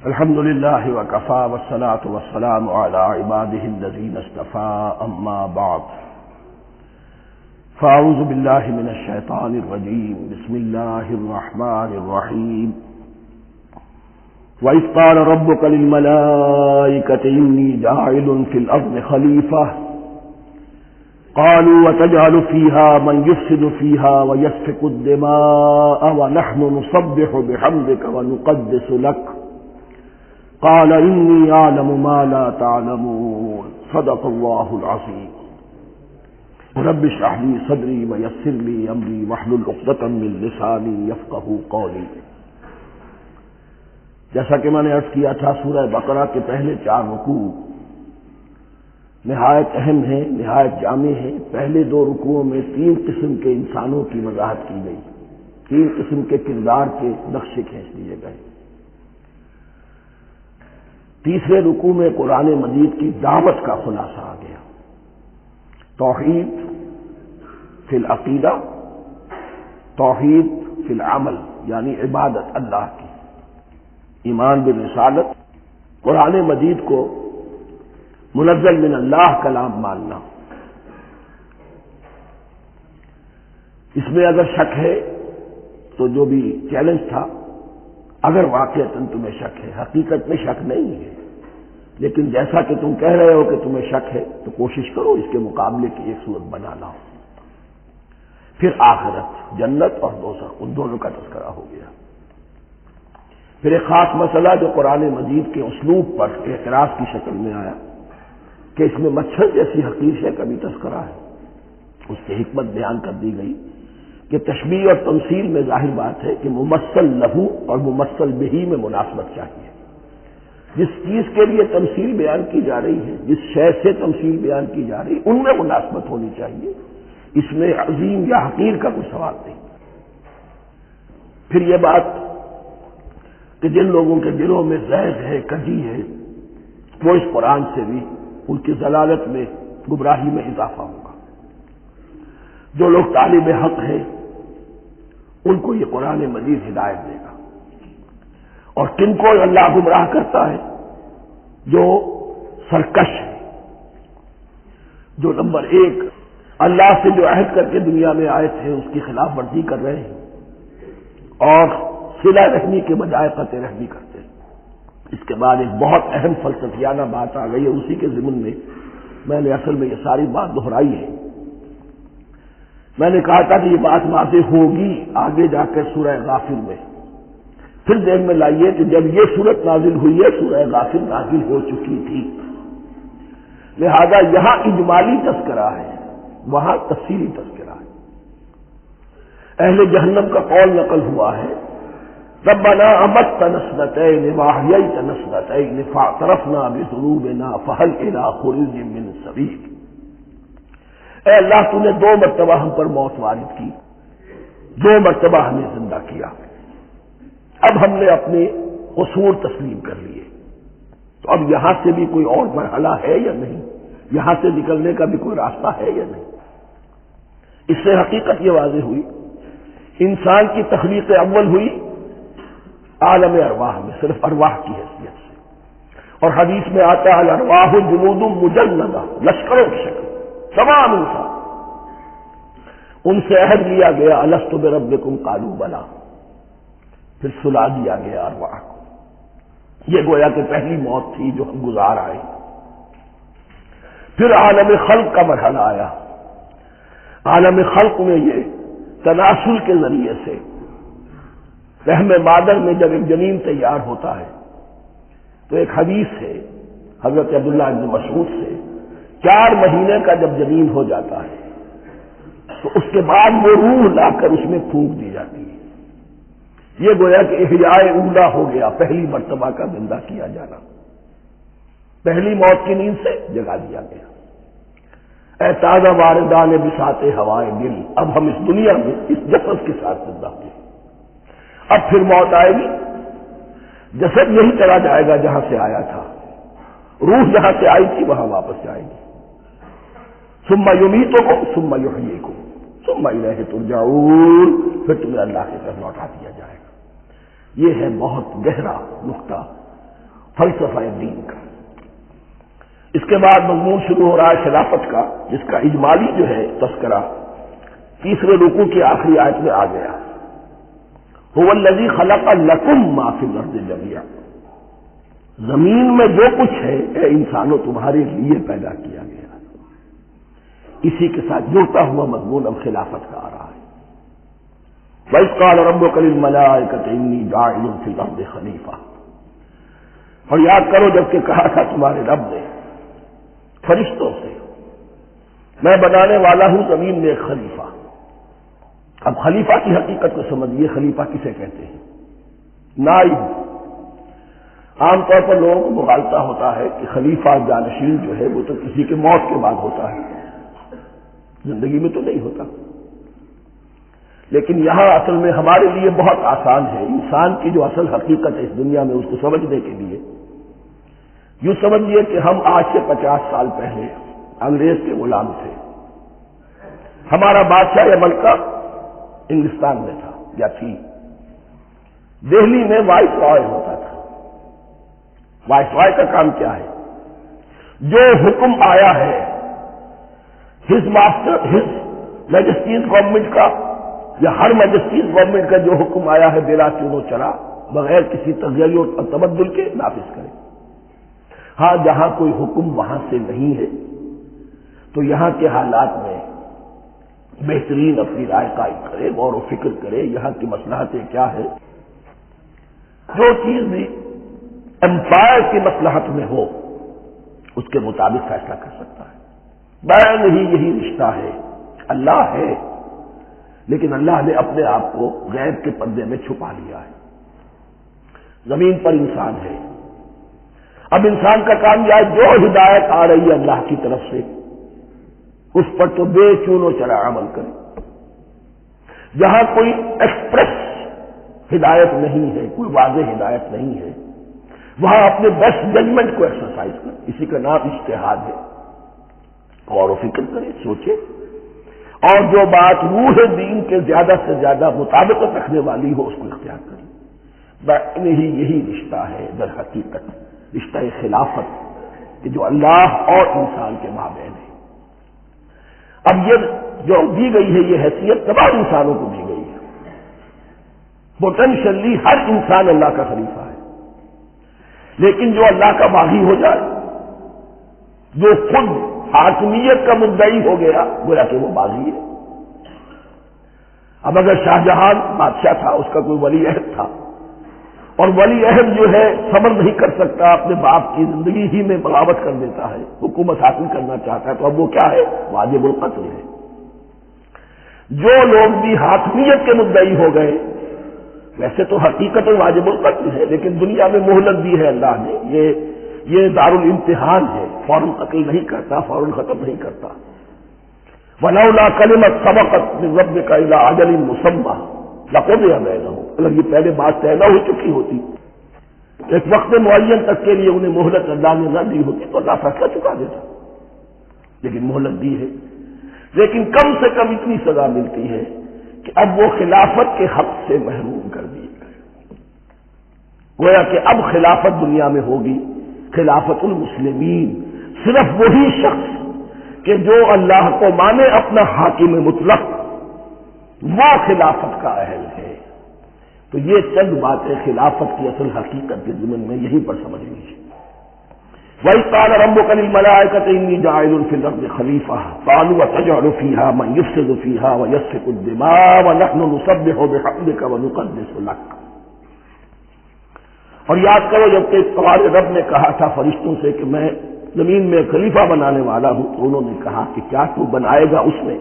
الحمد لله وكفى والصلاة والسلام على عباده الذين اصطفى أما بعد فأعوذ بالله من الشيطان الرجيم بسم الله الرحمن الرحيم وإذ قال ربك للملائكة إني جاعل في الأرض خليفة قالوا وتجعل فيها من يفسد فيها ويسفك الدماء ونحن نسبح بحمدك ونقدس لك قال إني أعلم ما لا تعلمون صدق الله العظيم رب اشرح لي صدري ويسر لي أمري واحلل عقدة من لساني يفقهوا قولي۔ جیسا کہ میں نے عرض کیا تھا، سورہ بقرہ کے پہلے 4 رکوع نہایت اہم ہیں، نہایت جامع ہیں۔ پہلے 2 رکوعوں میں 3 قسم کے انسانوں کی وضاحت کی گئی، 3 قسم کے کردار کے نقشے کھینچ دیے گئے۔ تیسرے رکوع میں قرآن مجید کی دعوت کا خلاصہ آ گیا، توحید فی العقیدہ، توحید فی العمل، یعنی عبادت اللہ کی، ایمان بالرسالت، قرآن مجید کو منزل من اللہ کلام ماننا۔ اس میں اگر شک ہے تو جو بھی چیلنج تھا، اگر واقعتاً تمہیں شک ہے، حقیقت میں شک نہیں ہے، لیکن جیسا کہ تم کہہ رہے ہو کہ تمہیں شک ہے تو کوشش کرو اس کے مقابلے کی ایک صورت بنا لاؤ۔ پھر آخرت، جنت اور دوزخ، ان دونوں کا تذکرہ ہو گیا۔ پھر ایک خاص مسئلہ جو قرآن مجید کے اسلوب پر اعتراض کی شکل میں آیا کہ اس میں مچھر جیسی حقیر شے کا بھی تذکرہ ہے، اس کی حکمت بیان کر دی گئی کہ تشبیہ اور تمثیل میں ظاہر بات ہے کہ ممثل لہو اور ممثل بہی میں مناسبت چاہیے۔ جس چیز کے لیے تمثیل بیان کی جا رہی ہے، جس شے سے تمثیل بیان کی جا رہی ہے، ان میں مناسبت ہونی چاہیے، اس میں عظیم یا حقیر کا کوئی سوال نہیں۔ پھر یہ بات کہ جن لوگوں کے دلوں میں زیغ ہے، کجی ہے، وہ اس قرآن سے بھی ان کی ضلالت میں، گمراہی میں اضافہ ہوگا۔ جو لوگ طالب حق ہیں ان کو یہ قرآن مجید ہدایت دے گا، اور کن کو اللہ گمراہ کرتا ہے؟ جو سرکش ہے، جو نمبر 1 اللہ سے جو عہد کر کے دنیا میں آئے تھے اس کی خلاف ورزی کر رہے ہیں اور صلہ رحمی کے بجائے قطع رحمی کرتے ہیں۔ اس کے بعد ایک بہت اہم فلسفیانہ بات آ گئی ہے، اسی کے ضمن میں نے اصل میں یہ ساری بات دہرائی ہے۔ میں نے کہا تھا کہ یہ بات واضح ہوگی آگے جا کر سورہ غافر میں۔ پھر ذہن میں لائیے کہ جب یہ صورت نازل ہوئی ہے، سورہ غافر نازل ہو چکی تھی، لہذا یہاں اجمالی تذکرہ ہے، وہاں تفصیلی تذکرہ ہے۔ اہل جہنم کا قول نقل ہوا ہے، ربنا امتنا اثنتین واحییتنا اثنتین فاعترفنا بذنوبنا فهل الى خروج من سبیل۔ اے اللہ، تو نے 2 مرتبہ ہم پر موت وارد کی، 2 مرتبہ ہمیں زندہ کیا، اب ہم نے اپنے قصور تسلیم کر لیے، تو اب یہاں سے بھی کوئی اور مرحلہ ہے یا نہیں؟ یہاں سے نکلنے کا بھی کوئی راستہ ہے یا نہیں؟ اس سے حقیقت یہ واضح ہوئی، انسان کی تخلیق اول ہوئی عالم ارواح میں، صرف ارواح کی حیثیت سے، اور حدیث میں آتا ہے الارواح جنود مجندہ، لشکروں کی شکل، تمام انسان۔ ان سے عہد لیا گیا الست بربکم قالوا بلا، پھر سلا دیا گیا ارواح کو۔ یہ گویا کہ پہلی موت تھی جو ہم گزار آئے۔ پھر عالم خلق کا مرحلہ آیا۔ عالم خلق میں یہ تناسل کے ذریعے سے رحم مادر میں جب ایک جنین تیار ہوتا ہے تو ایک حدیث ہے حضرت عبداللہ بن مسعود سے، 4 مہینے کا جب جنین ہو جاتا ہے تو اس کے بعد وہ روح لا کر اس میں پھونک دی جاتی ہے۔ یہ گویا کہ احیاء اولا ہو گیا، پہلی مرتبہ کا زندہ کیا جانا، پہلی موت کی نیند سے جگا دیا گیا۔ اے تازہ واردان بساط ہوائے دل، اب ہم اس دنیا میں اس جسد کے ساتھ زندہ ہوئے، اب پھر موت آئے گی، جسد یہی چلا جائے گا جہاں سے آیا تھا، روح جہاں سے آئی تھی وہاں واپس جائے گی۔ ثم یمیتکم ثم یحییکم ثم الیہ ترجعون، پھر تمہیں اللہ کی طرف لوٹا دیا جائے گا۔ یہ ہے بہت گہرا نقطہ فلسفہ دین کا۔ اس کے بعد مضمون شروع ہو رہا ہے خلافت کا، جس کا اجمالی جو ہے تذکرہ تیسرے رکوع کی آخری آیت میں آ گیا۔ هو الذی خلق لکم ما فی الارض جمیعا، زمین میں جو کچھ ہے اے انسانوں تمہارے لیے پیدا کیا گیا۔ اسی کے ساتھ جڑتا ہوا مضمون اب خلافت کا آ رہا ہے۔ وَإِذْ قَالَ رَبُّكَ لِلْمَلَائِكَةِ إِنِّي جَاعِلٌ فِي الْأَرْضِ خَلِيفَةً، اور یاد کرو جب کہ کہا تھا تمہارے رب نے فرشتوں سے میں بنانے والا ہوں زمین میں ایک خلیفہ۔ اب خلیفہ کی حقیقت کو سمجھیے، خلیفہ کسے کہتے ہیں؟ نائب۔ عام طور پر لوگوں کو مغالطہ ہوتا ہے کہ خلیفہ جانشین جو ہے وہ تو کسی کے موت کے بعد ہوتا ہے، زندگی میں تو نہیں ہوتا۔ لیکن یہاں اصل میں ہمارے لیے بہت آسان ہے، انسان کی جو اصل حقیقت ہے اس دنیا میں اس کو سمجھنے کے لیے یوں سمجھیے کہ ہم آج سے 50 سال پہلے انگریز کے غلام تھے۔ ہمارا بادشاہ یا ملکہ انگلستان میں تھا یا تھی۔ دہلی میں وائس رائے ہوتا تھا۔ وائس رائے کا کام کیا ہے؟ جو حکم آیا ہے ہز میجسٹیز گورنمنٹ کا یا ہر میجسٹیز گورنمنٹ کا جو حکم آیا ہے بلا چون و چرا بغیر کسی تغیر اور تبدل کے نافذ کرے۔ ہاں جہاں کوئی حکم وہاں سے نہیں ہے تو یہاں کے حالات میں بہترین اپنی رائے قائم کرے، غور و فکر کرے، یہاں کی مصلحتیں کیا ہے، جو چیز بھی امپائر کی مصلحت میں ہو اس کے مطابق فیصلہ کر سکتا ہے۔ بین ہی یہی رشتہ ہے۔ اللہ ہے لیکن اللہ نے اپنے آپ کو غیب کے پردے میں چھپا لیا ہے۔ زمین پر انسان ہے۔ اب انسان کا کام یہ ہے جو ہدایت آ رہی ہے اللہ کی طرف سے اس پر تو بے چون و چرا عمل کرے۔ جہاں کوئی ایکسپریس ہدایت نہیں ہے، کوئی واضح ہدایت نہیں ہے، وہاں اپنے بیسٹ ججمنٹ کو ایکسرسائز کرے۔ اسی کا نام اجتہاد ہے۔ غور و فکر کرے، سوچے، اور جو بات روح دین کے زیادہ سے زیادہ مطابقت رکھنے والی ہو اس کو اختیار کرے۔ بین ہی یہی رشتہ ہے در حقیقت رشتہ خلافت کہ جو اللہ اور انسان کے مابین ہے۔ اب یہ جو دی گئی ہے یہ حیثیت تمام انسانوں کو دی گئی ہے۔ پوٹینشلی ہر انسان اللہ کا خلیفہ ہے، لیکن جو اللہ کا باغی ہو جائے، جو خود حاکمیت کا مدعی ہو گیا، گویا کہ وہ باغی ہے۔ اب اگر شاہجہاں بادشاہ تھا، اس کا کوئی ولی عہد تھا، اور ولی عہد جو ہے صبر نہیں کر سکتا، اپنے باپ کی زندگی ہی میں بغاوت کر دیتا ہے، حکومت حاصل کرنا چاہتا ہے، تو اب وہ کیا ہے؟ واجب القتل ہے۔ جو لوگ بھی حاکمیت کے مدعی ہو گئے، ویسے تو حقیقت واجب القتل ہے، لیکن دنیا میں مہلت دی ہے اللہ نے، یہ دارالامتحان ہے، فوراً قتل نہیں کرتا، فوراً ختم نہیں کرتا۔ وَلَوْلَا كَلِمَةٌ سَبَقَتْ مِن رَّبِّكَ إِلَىٰ أَجَلٍ مُّسَمًّى لَقُضِيَ بَيْنَهُمْ، اگر یہ پہلے بات طے نہ ہو چکی ہوتی، ایک وقت معین تک کے لیے انہیں مہلت اللہ نے نہ دی ہوتی تو اللہ فیصلہ چکا دیتا، لیکن مہلت دی ہے۔ لیکن کم سے کم اتنی سزا ملتی ہے کہ اب وہ خلافت کے حق سے محروم کر دیے گئے۔ گویا کہ اب خلافت دنیا میں ہوگی خلافت المسلمین، صرف وہی شخص کہ جو اللہ کو مانے اپنا حاکم مطلق، وہ خلافت کا اہل ہے۔ تو یہ چند باتیں خلافت کی اصل حقیقت کے ضمن میں یہیں پر سمجھ لیجیے۔ وَإِذْ قَالَ رَبُّكَ لِلْمَلَائِكَةِ إِنِّي جَاعِلٌ فِي الْأَرْضِ خَلِيفَةً قَالُوا أَتَجْعَلُ فِيهَا مَن يُفْسِدُ فِيهَا وَيَسْفِكُ الدِّمَاءَ وَنَحْنُ نُسَبِّحُ بِحَمْدِكَ وَنُقَدِّسُ لَكَ۔ اور یاد کرو جب کہ تمہارے رب نے کہا تھا فرشتوں سے کہ میں زمین میں خلیفہ بنانے والا ہوں، تو انہوں نے کہا کہ کیا تو بنائے گا اس میں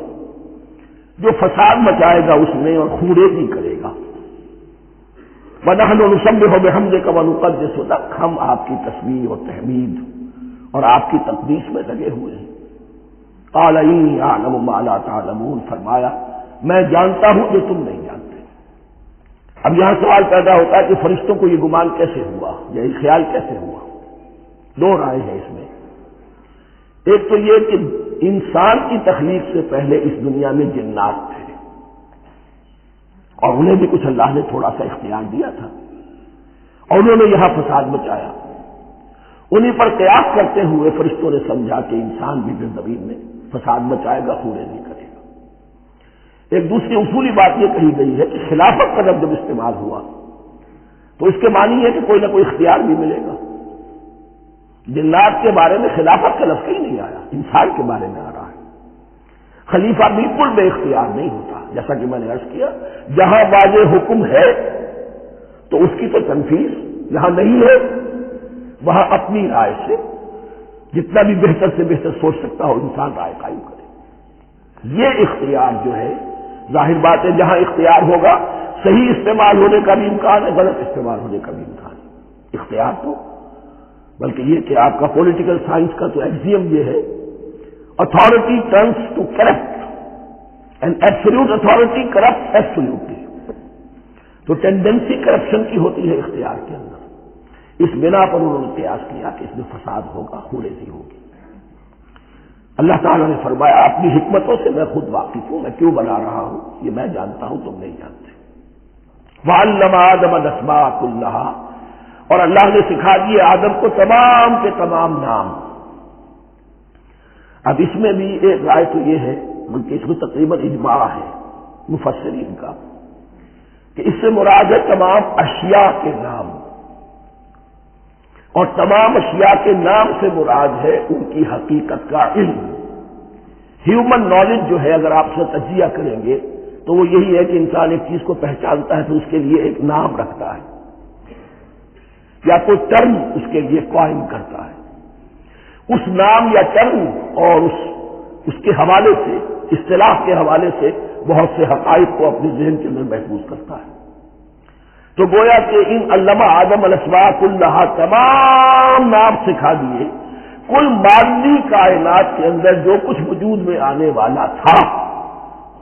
جو فساد مچائے گا اس میں اور خونریزی کرے گا۔ وَنَحْنُ نُسَبِّحُ بِحَمْدِكَ وَنُقَدِّسُ لَكَ، ہم آپ کی تسبیح اور تحمید اور آپ کی تقدیس میں لگے ہوئے ہیں۔ قَالَ إِنِّي أَعْلَمُ مَا لَا تَعْلَمُونَ، فرمایا میں جانتا ہوں جو تم نہیں جانتے۔ اب یہاں سوال پیدا ہوتا ہے کہ فرشتوں کو یہ گمان کیسے ہوا، یا یہ خیال کیسے ہوا؟ دو رائے ہیں اس میں۔ ایک تو یہ کہ انسان کی تخلیق سے پہلے اس دنیا میں جنات تھے، اور انہیں بھی کچھ اللہ نے تھوڑا سا اختیار دیا تھا، اور انہوں نے یہاں فساد مچایا۔ انہی پر قیاس کرتے ہوئے فرشتوں نے سمجھا کہ انسان بھی زمین میں فساد مچائے گا، خورے نہیں کرے گا۔ ایک دوسری اصولی بات یہ کہی گئی ہے کہ خلافت کا لفظ جب استعمال ہوا تو اس کے معنی ہے کہ کوئی نہ کوئی اختیار بھی ملے گا۔ جنات کے بارے میں خلافت کا لفظ ہی نہیں آیا، انسان کے بارے میں آ رہا ہے۔ خلیفہ بالکل بے اختیار نہیں ہوتا، جیسا کہ میں نے عرض کیا، جہاں واضح حکم ہے تو اس کی تو تنفیذ، جہاں نہیں ہے وہاں اپنی رائے سے جتنا بھی بہتر سے بہتر سوچ سکتا ہو انسان رائے قائم کرے۔ یہ اختیار جو ہے، ظاہر بات ہے جہاں اختیار ہوگا صحیح استعمال ہونے کا بھی امکان ہے، غلط استعمال ہونے کا بھی امکان ہے۔ اختیار تو بلکہ یہ کہ آپ کا پولیٹیکل سائنس کا تو ایکسیم یہ ہے، authority tends to corrupt and absolute authority corrupt absolutely. تو ٹینڈنسی کرپشن کی ہوتی ہے اختیار کے اندر۔ اس بنا پر انہوں نے قیاس کیا کہ اس میں فساد ہوگا، خوریزی ہوگی۔ اللہ تعالیٰ نے فرمایا اپنی حکمتوں سے میں خود واقف ہوں، میں کیوں بنا رہا ہوں یہ میں جانتا ہوں، تم نہیں جانتے۔ وَعَلَّمَ آدَمَ الْأَسْمَاءَ كُلَّهَا، اور اللہ نے سکھا دیے آدم کو تمام کے تمام نام۔ اب اس میں بھی ایک رائے تو یہ ہے، بلکہ اس میں تقریباً اجماع ہے مفسرین کا، کہ اس سے مراد ہے تمام اشیاء کے نام، اور تمام اشیاء کے نام سے مراد ہے ان کی حقیقت کا علم۔ ہیومن نالج جو ہے، اگر آپ سے تجزیہ کریں گے تو وہ یہی ہے کہ انسان ایک چیز کو پہچانتا ہے تو اس کے لیے ایک نام رکھتا ہے یا کوئی ٹرم اس کے لیے قائم کرتا ہے۔ اس نام یا ٹرم اور اس کے حوالے سے، اصطلاح کے حوالے سے بہت سے حقائق کو اپنے ذہن کے اندر محفوظ کرتا ہے۔ تو گویا کہ ان علمہ آدم الاسماء کلھا تمام نام سکھا دیے کل مادی کائنات کے اندر جو کچھ وجود میں آنے والا تھا،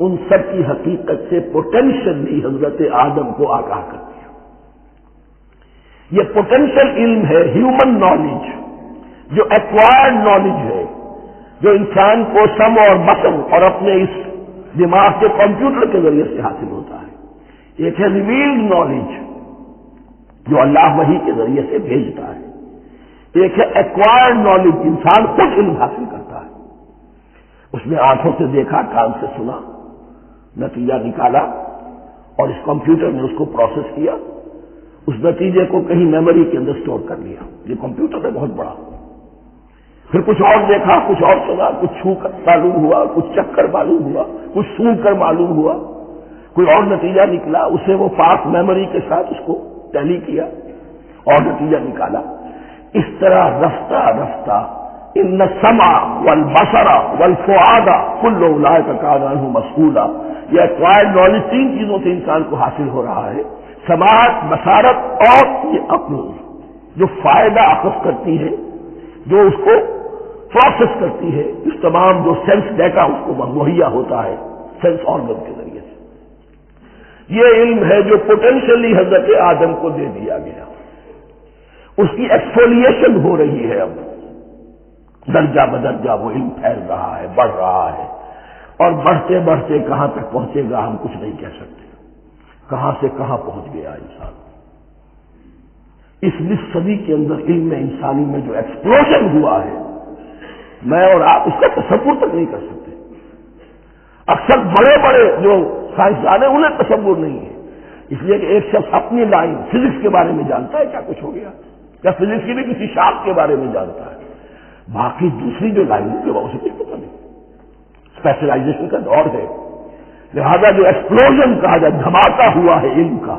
ان سب کی حقیقت سے پوٹینشلی حضرت آدم کو آگاہ کر دیا۔ یہ پوٹینشل علم ہے، ہیومن نالج، جو ایکوائرڈ نالج ہے، جو انسان کو سم اور بسم اور اپنے اس دماغ کے کمپیوٹر کے ذریعے سے حاصل ہوتا ہے۔ ایک ہے ریویلڈ نالج جو اللہ وحی کے ذریعے سے بھیجتا ہے، ایک ہے ایکوائرڈ نالج، انسان خود علم حاصل کرتا ہے۔ اس نے آنکھوں سے دیکھا، کان سے سنا، نتیجہ نکالا اور اس کمپیوٹر نے اس کو پروسیس کیا، اس نتیجے کو کہیں میموری کے اندر سٹور کر لیا۔ یہ کمپیوٹر ہے بہت بڑا۔ پھر کچھ اور دیکھا، کچھ اور سنا، کچھ چھو کر معلوم ہوا، کچھ چکھ کر معلوم ہوا، کچھ سونگ کر معلوم ہوا، کوئی اور نتیجہ نکلا، اسے وہ فاسٹ میموری کے ساتھ اس کو ٹیلی کیا اور نتیجہ نکالا۔ اس طرح رفتہ رفتہ ان السمع والبصر والفؤاد کل اولئک کان عنہ مسئولا، یہ ایکوائرڈ نالج تین چیزوں سے انسان کو حاصل ہو رہا ہے، سماعت، بصارت اور یہ عقل، جو فائدہ اخذ کرتی ہے، جو اس کو پروسیس کرتی ہے، اس تمام جو سینس ڈیٹا اس کو مہیا ہوتا ہے سینس آرگن کے ذریعے سے۔ یہ علم ہے جو پوٹینشلی حضرت آدم کو دے دیا گیا۔ اس کی ایکسفولیشن ہو رہی ہے، اب درجہ بدرجہ وہ علم پھیل رہا ہے، بڑھ رہا ہے، اور بڑھتے بڑھتے کہاں تک پہنچے گا ہم کچھ نہیں کہہ سکتے، کہاں سے کہاں پہنچ گیا انسان۔ اس 20 صدی کے اندر علم انسانی میں جو ایکسپلوژن ہوا ہے، میں اور آپ اس کا تصور تک نہیں کر سکتے۔ اکثر بڑے بڑے جو سائنسدان ہیں انہیں تصور نہیں ہے، اس لیے کہ ایک شخص اپنی لائن فزکس کے بارے میں جانتا ہے کیا کچھ ہو گیا، یا فزکس کی بھی کسی شاخ کے بارے میں جانتا ہے، باقی دوسری جو لائن ہے وہ اسے کچھ پتہ نہیں۔ اسپیشلائزیشن کا دور ہے، لہذا جو ایکسپلوژن کہا جائے، دھماکہ ہوا ہے علم کا،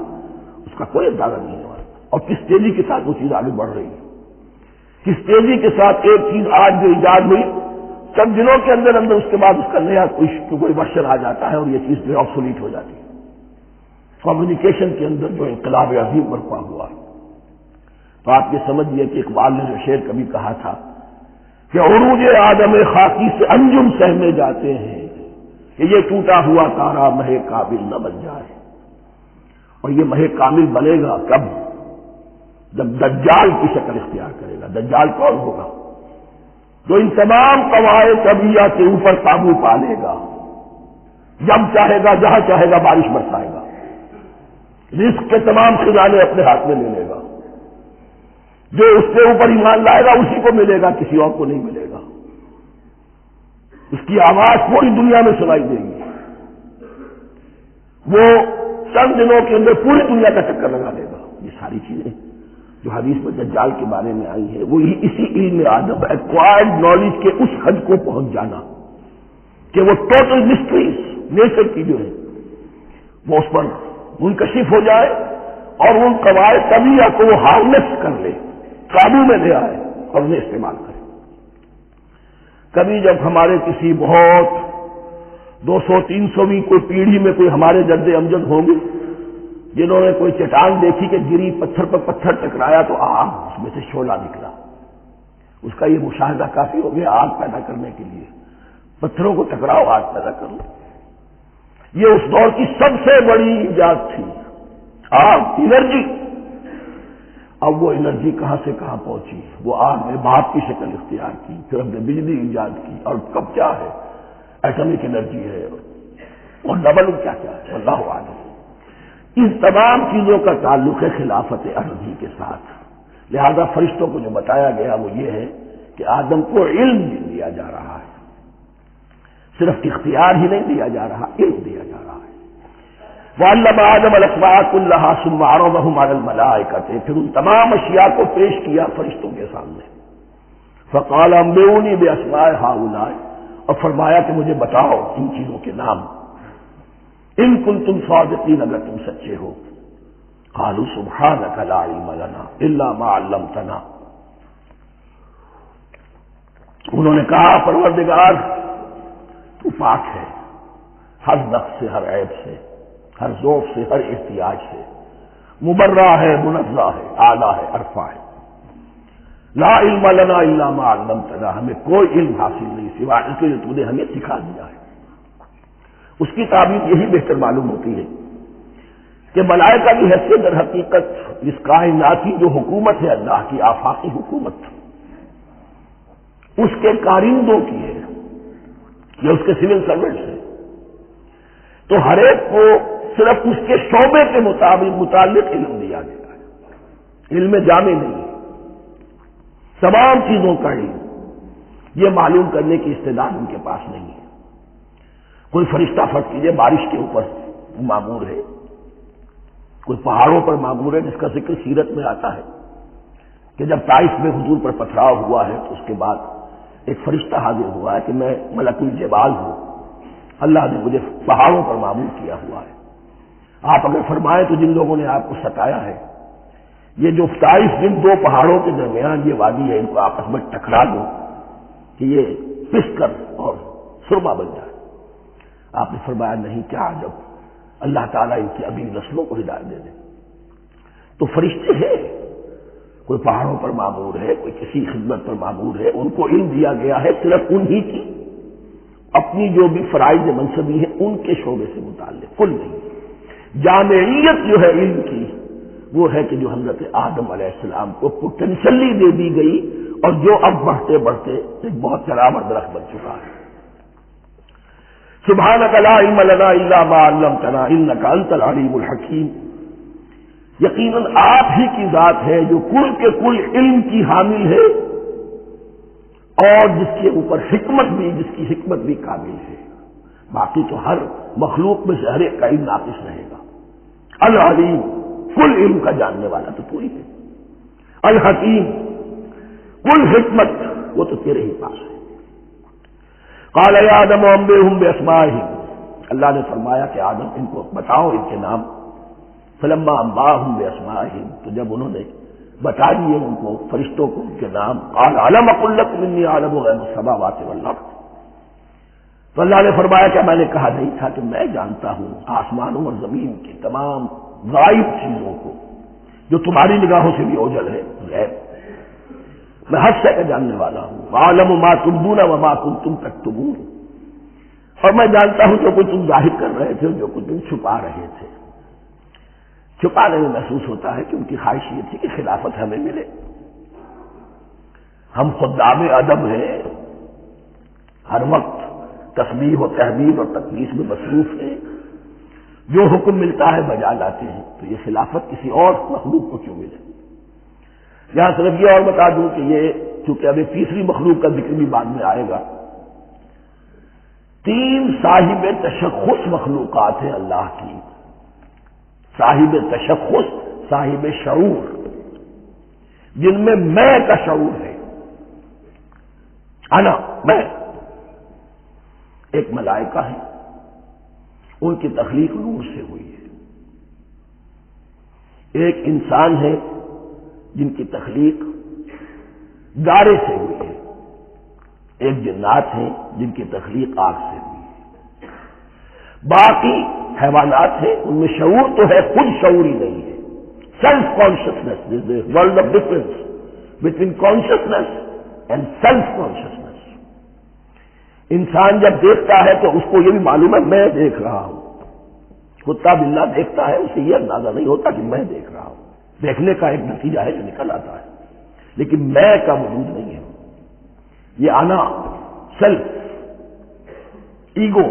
اس کا کوئی اندازہ نہیں ہے، اور کس تیزی کے ساتھ وہ چیز آگے بڑھ رہی ہے، کس تیزی کے ساتھ ایک چیز آج جو ایجاد ہوئی چند دنوں کے اندر اندر اس کے بعد اس کا نیا کوئی ورژن آ جاتا ہے اور یہ چیز جو آبسولیٹ ہو جاتی ہے۔ کمیونیکیشن کے اندر جو انقلاب عظیم برپا ہوا، تو آپ یہ سمجھیے کہ اقبال نے جو شعر کبھی کہا تھا کہ عروج آدم خاکی سے انجم سہمے جاتے ہیں کہ یہ ٹوٹا ہوا تارا مہ کامل نہ بن جائے، اور یہ مہ کامل بنے گا کب؟ جب دجال کی شکل اختیار کرے گا۔ دجال کون ہوگا؟ جو ان تمام قواعد طبیعہ کے اوپر قابو پا لے گا، جب چاہے گا جہاں چاہے گا بارش برسائے گا، رزق کے تمام خزانے اپنے ہاتھ میں لے لے گا، جو اس کے اوپر ایمان لائے گا اسی کو ملے گا، کسی اور کو نہیں ملے گا. اس کی آواز پوری دنیا میں سنائی دے گی. وہ چند دنوں کے اندر پوری دنیا کا چکر لگا دے گا. یہ ساری چیزیں جو حدیث میں دجال کے بارے میں آئی ہیں وہ اسی علم آدم ایکوائرڈ نالج کے اس حد کو پہنچ جانا کہ وہ ٹوٹل مسٹریز نیچر کی جو ہے وہ اس پر منکشف ہو جائے اور ان قواعد طبیعہ کو وہ ہارنس کر لے، قابو میں لے آئے اور انہیں استعمال کرے. کبھی جب ہمارے کسی بہت 200-300ویں کوئی پیڑھی میں کوئی ہمارے جد امجد ہوں گے جنہوں نے کوئی چٹان دیکھی کہ گری، پتھر پر پتھر ٹکرایا تو آگ اس میں سے شعلہ نکلا، اس کا یہ مشاہدہ کافی ہو گیا آگ پیدا کرنے کے لیے. پتھروں کو ٹکراؤ آگ پیدا کر لو. یہ اس دور کی سب سے بڑی ایجاد تھی، آگ، انرجی. اب وہ انرجی کہاں سے کہاں پہنچی؟ وہ آگ نے بھاپ کی شکل اختیار کی، پھر ہم نے بجلی ایجاد کی، اور کب کیا ہے ایٹمک انرجی ہے اور ڈبل کیا کیا ہے اللہ عالم. ان تمام چیزوں کا تعلق ہے خلافت ارضی کے ساتھ. لہذا فرشتوں کو جو بتایا گیا وہ یہ ہے کہ آدم کو علم دیا جا رہا ہے، صرف اختیار ہی نہیں دیا جا رہا، علم دیا جا رہا ہے. وَعَلَّمَ آدَمَ الْأَسْمَاءَ كُلَّهَا ثُمَّ عَرَضَهُمْ عَلَى الْمَلَائِكَةِ، پھر ان تمام اشیاء کو پیش کیا فرشتوں کے سامنے. فَقَالَ أَنبِئُونِي بِأَسْمَاءِ هَؤُلَاءِ، اور فرمایا کہ مجھے بتاؤ ان چیزوں کے نام، ان کنتم صادقین، اگر تم سچے ہو. قالوا سبحانك لا علم لنا الا ما علمتنا، انہوں نے کہا پروردگار تو پاک ہے ہر نقص سے، ہر عیب سے، ہر ذوق سے، ہر احتیاج سے، مبرہ ہے، منزہ ہے، اعلیٰ ہے، عرفہ ہے. لا علم لنا الا ما علمتنا، ہمیں کوئی علم حاصل نہیں سوائے اس کے جو تو نے ہمیں سکھا دیا ہے. اس کی تعبیر یہی بہتر معلوم ہوتی ہے کہ ملائکہ کی حیثیت در حقیقت اس کائناتی جو حکومت ہے اللہ کی آفاقی حکومت، اس کے کارندوں کی ہے یا اس کے سول سروینٹس ہیں. تو ہر ایک کو صرف اس کے شعبے کے متعلق علم دیا گیا ہے، علم جامع نہیں ہے. تمام چیزوں کا علم یہ معلوم کرنے کی استعداد ان کے پاس نہیں ہے. کوئی فرشتہ فرض کیجئے بارش کے اوپر معمور ہے، کوئی پہاڑوں پر معمور ہے، جس کا ذکر سیرت میں آتا ہے کہ جب طائف میں حضور پر پتھراؤ ہوا ہے تو اس کے بعد ایک فرشتہ حاضر ہوا ہے کہ میں ملک الجبال ہوں، اللہ نے مجھے پہاڑوں پر معمور کیا ہوا ہے. آپ اگر فرمائیں تو جن لوگوں نے آپ کو ستایا ہے، یہ جو طائف جن دو پہاڑوں کے درمیان یہ وادی ہے، ان کو آپس میں ٹکرا دو کہ یہ پس کر اور سرما بن جائے. آپ نے فرمایا نہیں، کیا عجب، اللہ تعالیٰ ان کی ابھی نسلوں کو ہدایت دے دے. تو فرشتے ہیں، کوئی پہاڑوں پر معمور ہے، کوئی کسی خدمت پر معمور ہے، ان کو علم دیا گیا ہے صرف انہی کی اپنی جو بھی فرائض منصبی ہیں ان کے شعبے سے متعلق، کل نہیں. جامعیت جو ہے علم کی وہ ہے کہ جو حضرت آدم علیہ السلام کو پوٹینشلی دے دی گئی اور جو اب بڑھتے بڑھتے ایک بہت چرامر درخت بن چکا ہے. سبحانک لا علم لنا الا ما علمتنا انک انت العلیم الحکیم. یقیناً آپ ہی کی ذات ہے جو کل کے کل علم کی حامل ہے اور جس کے اوپر حکمت بھی، جس کی حکمت بھی کامل ہے. باقی تو ہر مخلوق میں سے ہر ایک کا علم ناقص رہے گا. العلیم، کل علم کا جاننے والا تو تو ہی ہے. الحکیم، کل حکمت وہ تو تیرے ہی پاس ہے. قال یا آدم انبئہم باسمائہم، اللہ نے فرمایا کہ آدم ان کو بتاؤ ان کے نام. فلما انباہم باسمائہم، تو جب انہوں نے بتا دیے ان کو فرشتوں کو ان کے نام، قال علم اقل لکم انی اعلم غیب السماوات والارض، تو اللہ نے فرمایا کہ میں نے کہا نہیں تھا کہ میں جانتا ہوں آسمانوں اور زمین کی تمام غائب چیزوں کو جو تمہاری نگاہوں سے بھی اوجھل ہے، غیب. میں ہر شے کا جاننے والا ہوں. وَأَعْلَمُ مَا تُبْدُونَ وَمَا كُنتُمْ تَكْتُمُونَ، اور میں جانتا ہوں جو کچھ تم ظاہر کر رہے تھے، جو کچھ تم چھپا رہے تھے. چھپانے میں محسوس ہوتا ہے کہ ان کی خواہش یہ تھی کہ خلافت ہمیں ملے. ہم خدام ادب ہیں، ہر وقت تسبیح و تحمید اور تقدیس میں مصروف ہیں، جو حکم ملتا ہے بجا لاتے ہیں، تو یہ خلافت کسی اور مخلوق کو کیوں ملے؟ یہاں صرف یہ اور بتا دوں کہ یہ چونکہ ابھی تیسری مخلوق کا ذکر بھی بعد میں آئے گا، 3 صاحب تشخص مخلوقات ہیں اللہ کی، صاحب تشخص، صاحب شعور، جن میں کا شعور ہے، انا میں۔ ایک ملائکہ ہے، ان کی تخلیق نور سے ہوئی ہے۔ ایک انسان ہے جن کی تخلیق گارے سے ہوئی ہے۔ ایک جنات ہیں جن کی تخلیق آگ سے ہوئی ہے۔ باقی حیوانات ہیں، ان میں شعور تو ہے، خود شعور ہی نہیں ہے۔ Self consciousness, this is world of difference between consciousness and self consciousness. انسان جب دیکھتا ہے تو اس کو یہ بھی معلوم ہے میں دیکھ رہا ہوں۔ کتا بلا دیکھتا ہے، اسے یہ اندازہ نہیں ہوتا کہ میں دیکھ رہا ہوں، دیکھنے کا ایک نتیجہ ہے جو نکل آتا ہے، لیکن میں کا وجود نہیں ہے۔ یہ آنا، سیلف، ایگو،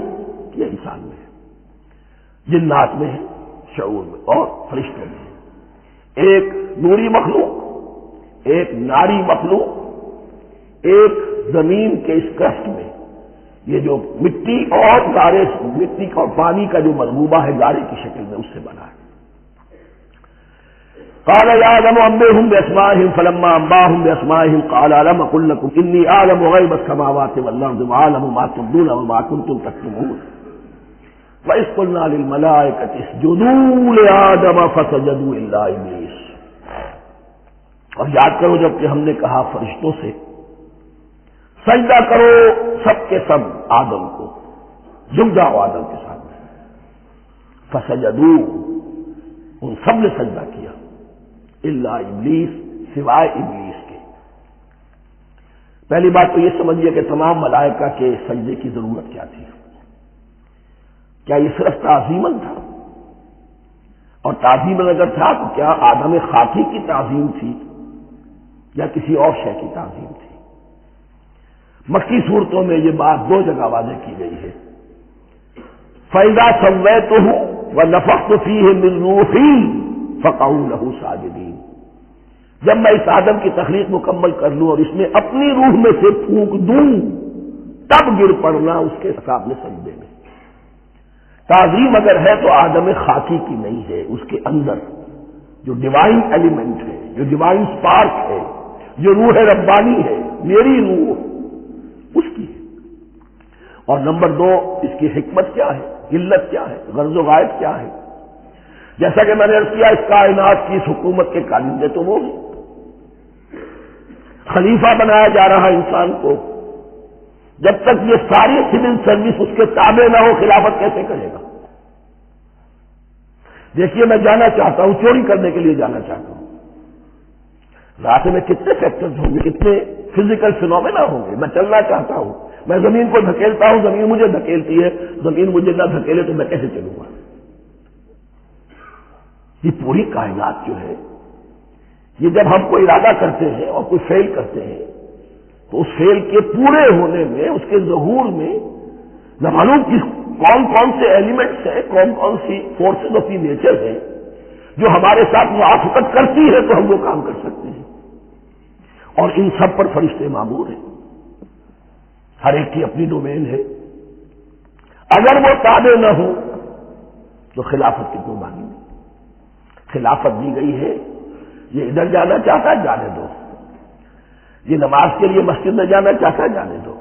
یہ انسان میں ہے، جنات میں ہے، شعور میں، اور فرشتوں میں ہے۔ ایک نوری مخلوق، ایک ناری مخلوق، ایک زمین کے اس کرسٹ میں، یہ جو مٹی اور گارے، مٹی اور پانی کا جو مضبوبہ ہے گارے کی شکل میں، اس سے بنا ہے۔ قال يا آدم انبئهم بأسمائهم فلما انبأهم بأسمائهم قال ألم أقل لكم إني أعلم غيب السماوات والأرض وأعلم ما تبدون وما كنتم تكتمون وإذ قلنا للملائكة اسجدوا لآدم فسجدوا إلا إبليس۔ اور یاد کرو جب کہ ہم نے کہا فرشتوں سے سجدہ کرو سب کے سب آدم کو، جھک جاؤ آدم کے سامنے، فسجدوا، ان سب نے سجدہ کیا، الا ابلیس، سوائے ابلیس کے۔ پہلی بات تو یہ سمجھیے کہ تمام ملائکہ کے سجدے کی ضرورت کیا تھی؟ کیا یہ صرف تعظیماً تھا؟ اور تعظیماً اگر تھا تو کیا آدم خاکی کی تعظیم تھی یا کسی اور شے کی تعظیم تھی؟ مکی صورتوں میں یہ بات 2 جگہ واضح کی گئی ہے۔ فَإِذَا سَوَّيْتُهُ وَنَفَخْتُ فِيهِ مِن رُّوحِي فَقَعُوا لَهُ سَاجِدِينَ۔ جب میں اس آدم کی تخلیق مکمل کر لوں اور اس میں اپنی روح میں سے پھونک دوں، تب گر پڑنا اس کے سامنے سجدے میں۔ تعظیم اگر ہے تو آدم خاکی کی نہیں ہے، اس کے اندر جو ڈیوائن ایلیمنٹ ہے، جو ڈیوائن سپارک ہے، جو روح ربانی ہے، میری روح، اس کی ہے۔ اور نمبر 2، اس کی حکمت کیا ہے، علت کیا ہے، غرض و غائب کیا ہے؟ جیسا کہ میں نے عرض کیا، اس کائنات کی اس حکومت کے کارندے تو وہ ہیں۔ خلیفہ بنایا جا رہا انسان کو، جب تک یہ ساری سول سروس اس کے تابع نہ ہو، خلافت کیسے کرے گا؟ دیکھیے میں جانا چاہتا ہوں، چوری کرنے کے لیے جانا چاہتا ہوں، راستے میں کتنے فیکٹرز ہوں گے، کتنے فزیکل فینومینا ہوں گے، میں چلنا چاہتا ہوں، میں زمین کو دھکیلتا ہوں، زمین مجھے دھکیلتی ہے، زمین مجھے نہ دھکیلے تو میں کیسے چلوں گا؟ یہ پوری کائنات جو ہے، یہ جب ہم کو ارادہ کرتے ہیں اور کوئی فیل کرتے ہیں تو اس فیل کے پورے ہونے میں، اس کے ظہور میں نہ معلوم کون کون سے ایلیمنٹس ہیں، کون کون سی فورسز آف دی نیچر ہیں جو ہمارے ساتھ موافقت کرتی ہے تو ہم وہ کام کر سکتے ہیں۔ اور ان سب پر فرشتے مامور ہیں، ہر ایک کی اپنی ڈومین ہے۔ اگر وہ تابع نہ ہو تو خلافت کی کوئی معنی نہیں۔ خلافت دی گئی ہے، یہ ادھر جانا چاہتا ہے جانے دو، یہ نماز کے لیے مسجد میں جانا چاہتا ہے جانے دو،